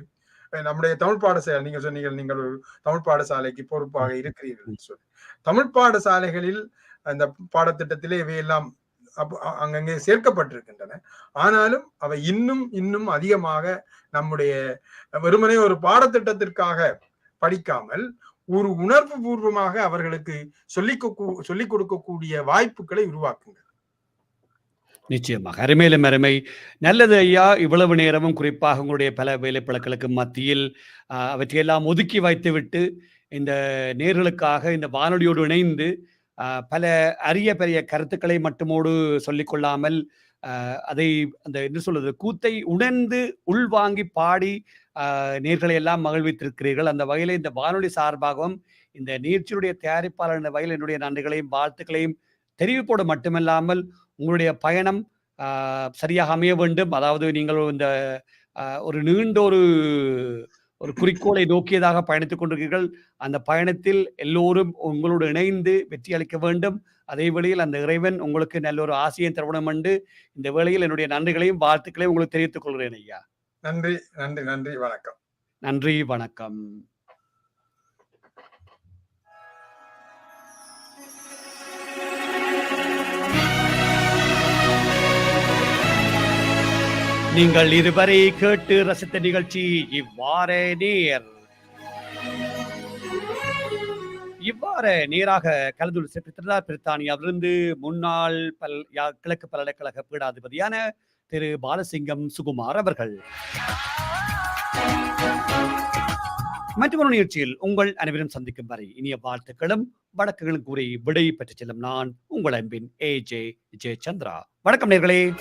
நம்முடைய தமிழ் பாடசாலை நீங்க சொன்னீங்க, நீங்கள் ஒரு தமிழ் பாடசாலைக்கு பொறுப்பாக இருக்கிறீர்கள் சொல்லி தமிழ் பாடசாலைகளில் அந்த பாடத்திட்டத்திலே இவையெல்லாம் அங்கங்கே சேர்க்கப்பட்டிருக்கின்றன. ஆனாலும் அவை இன்னும் அதிகமாக நம்முடைய வெறுமனே ஒரு பாடத்திட்டத்திற்காக படிக்காமல் ஒரு உணர்வு பூர்வமாக அவர்களுக்கு சொல்லிக் கொடுக்கக்கூடிய வாய்ப்புகளை உருவாக்குங்கள். நிச்சயமாக அருமையிலும் அருமை. நல்லது ஐயா. இவ்வளவு நேரமும் குறிப்பாக உங்களுடைய பல வேலைப்பழக்களுக்கு மத்தியில் அவற்றையெல்லாம் ஒதுக்கி வைத்துவிட்டு இந்த நேர்களுக்காக இந்த வானொலியோடு இணைந்து பல அரிய பெரிய கருத்துக்களை மட்டுமோடு சொல்லிக்கொள்ளாமல் அதை அந்த என்ன சொல்றது கூத்தை உணர்ந்து உள்வாங்கி பாடி நேர்களை எல்லாம் மகிழ்வித்திருக்கிறீர்கள். அந்த வகையில் இந்த வானொலி சார்பாகவும் இந்த நிகழ்ச்சியுடைய தயாரிப்பாளர் என்ற வகையில் என்னுடைய நன்றிகளையும் வாழ்த்துக்களையும் தெரிவிப்போடு மட்டுமல்லாமல் உங்களுடைய பயணம் சரியாக அமைய வேண்டும். அதாவது நீங்கள் இந்த ஒரு நீண்ட ஒரு குறிக்கோளை நோக்கியதாக பயணித்துக் கொண்டிருக்கிறீர்கள். அந்த பயணத்தில் எல்லோரும் உங்களோடு இணைந்து வெற்றி அளிக்க வேண்டும். அதே வேளையில் அந்த இறைவன் உங்களுக்கு நல்ல ஒரு ஆசையை தருவணும் என்று இந்த வேளையில் என்னுடைய நன்றிகளையும் வாழ்த்துக்களையும் உங்களுக்கு தெரிவித்துக் கொள்கிறேன் ஐயா. நன்றி நன்றி நன்றி. வணக்கம். நன்றி வணக்கம். நீங்கள் இதுவரை கேட்டு ரசித்த நிகழ்ச்சி இவ்வாறே நேராக கலந்து சென்றிருந்தார் பிரித்தானியாவிலிருந்து முன்னாள் கிழக்கு பல்கலைக்கழக பீடாதிபதியான திரு பாலசிங்கம் சுகுமார் அவர்கள். மற்றொரு நிகழ்ச்சியில் உங்கள் அனைவரும் சந்திக்கும் வரை இனிய வாழ்த்துக்களும் வணக்கங்களும் கூறி விடை பெற்றுச் செல்லும் நான் உங்கள் அன்பின் AJ ஜெயச்சந்திரா. வணக்கம் நேர்களே.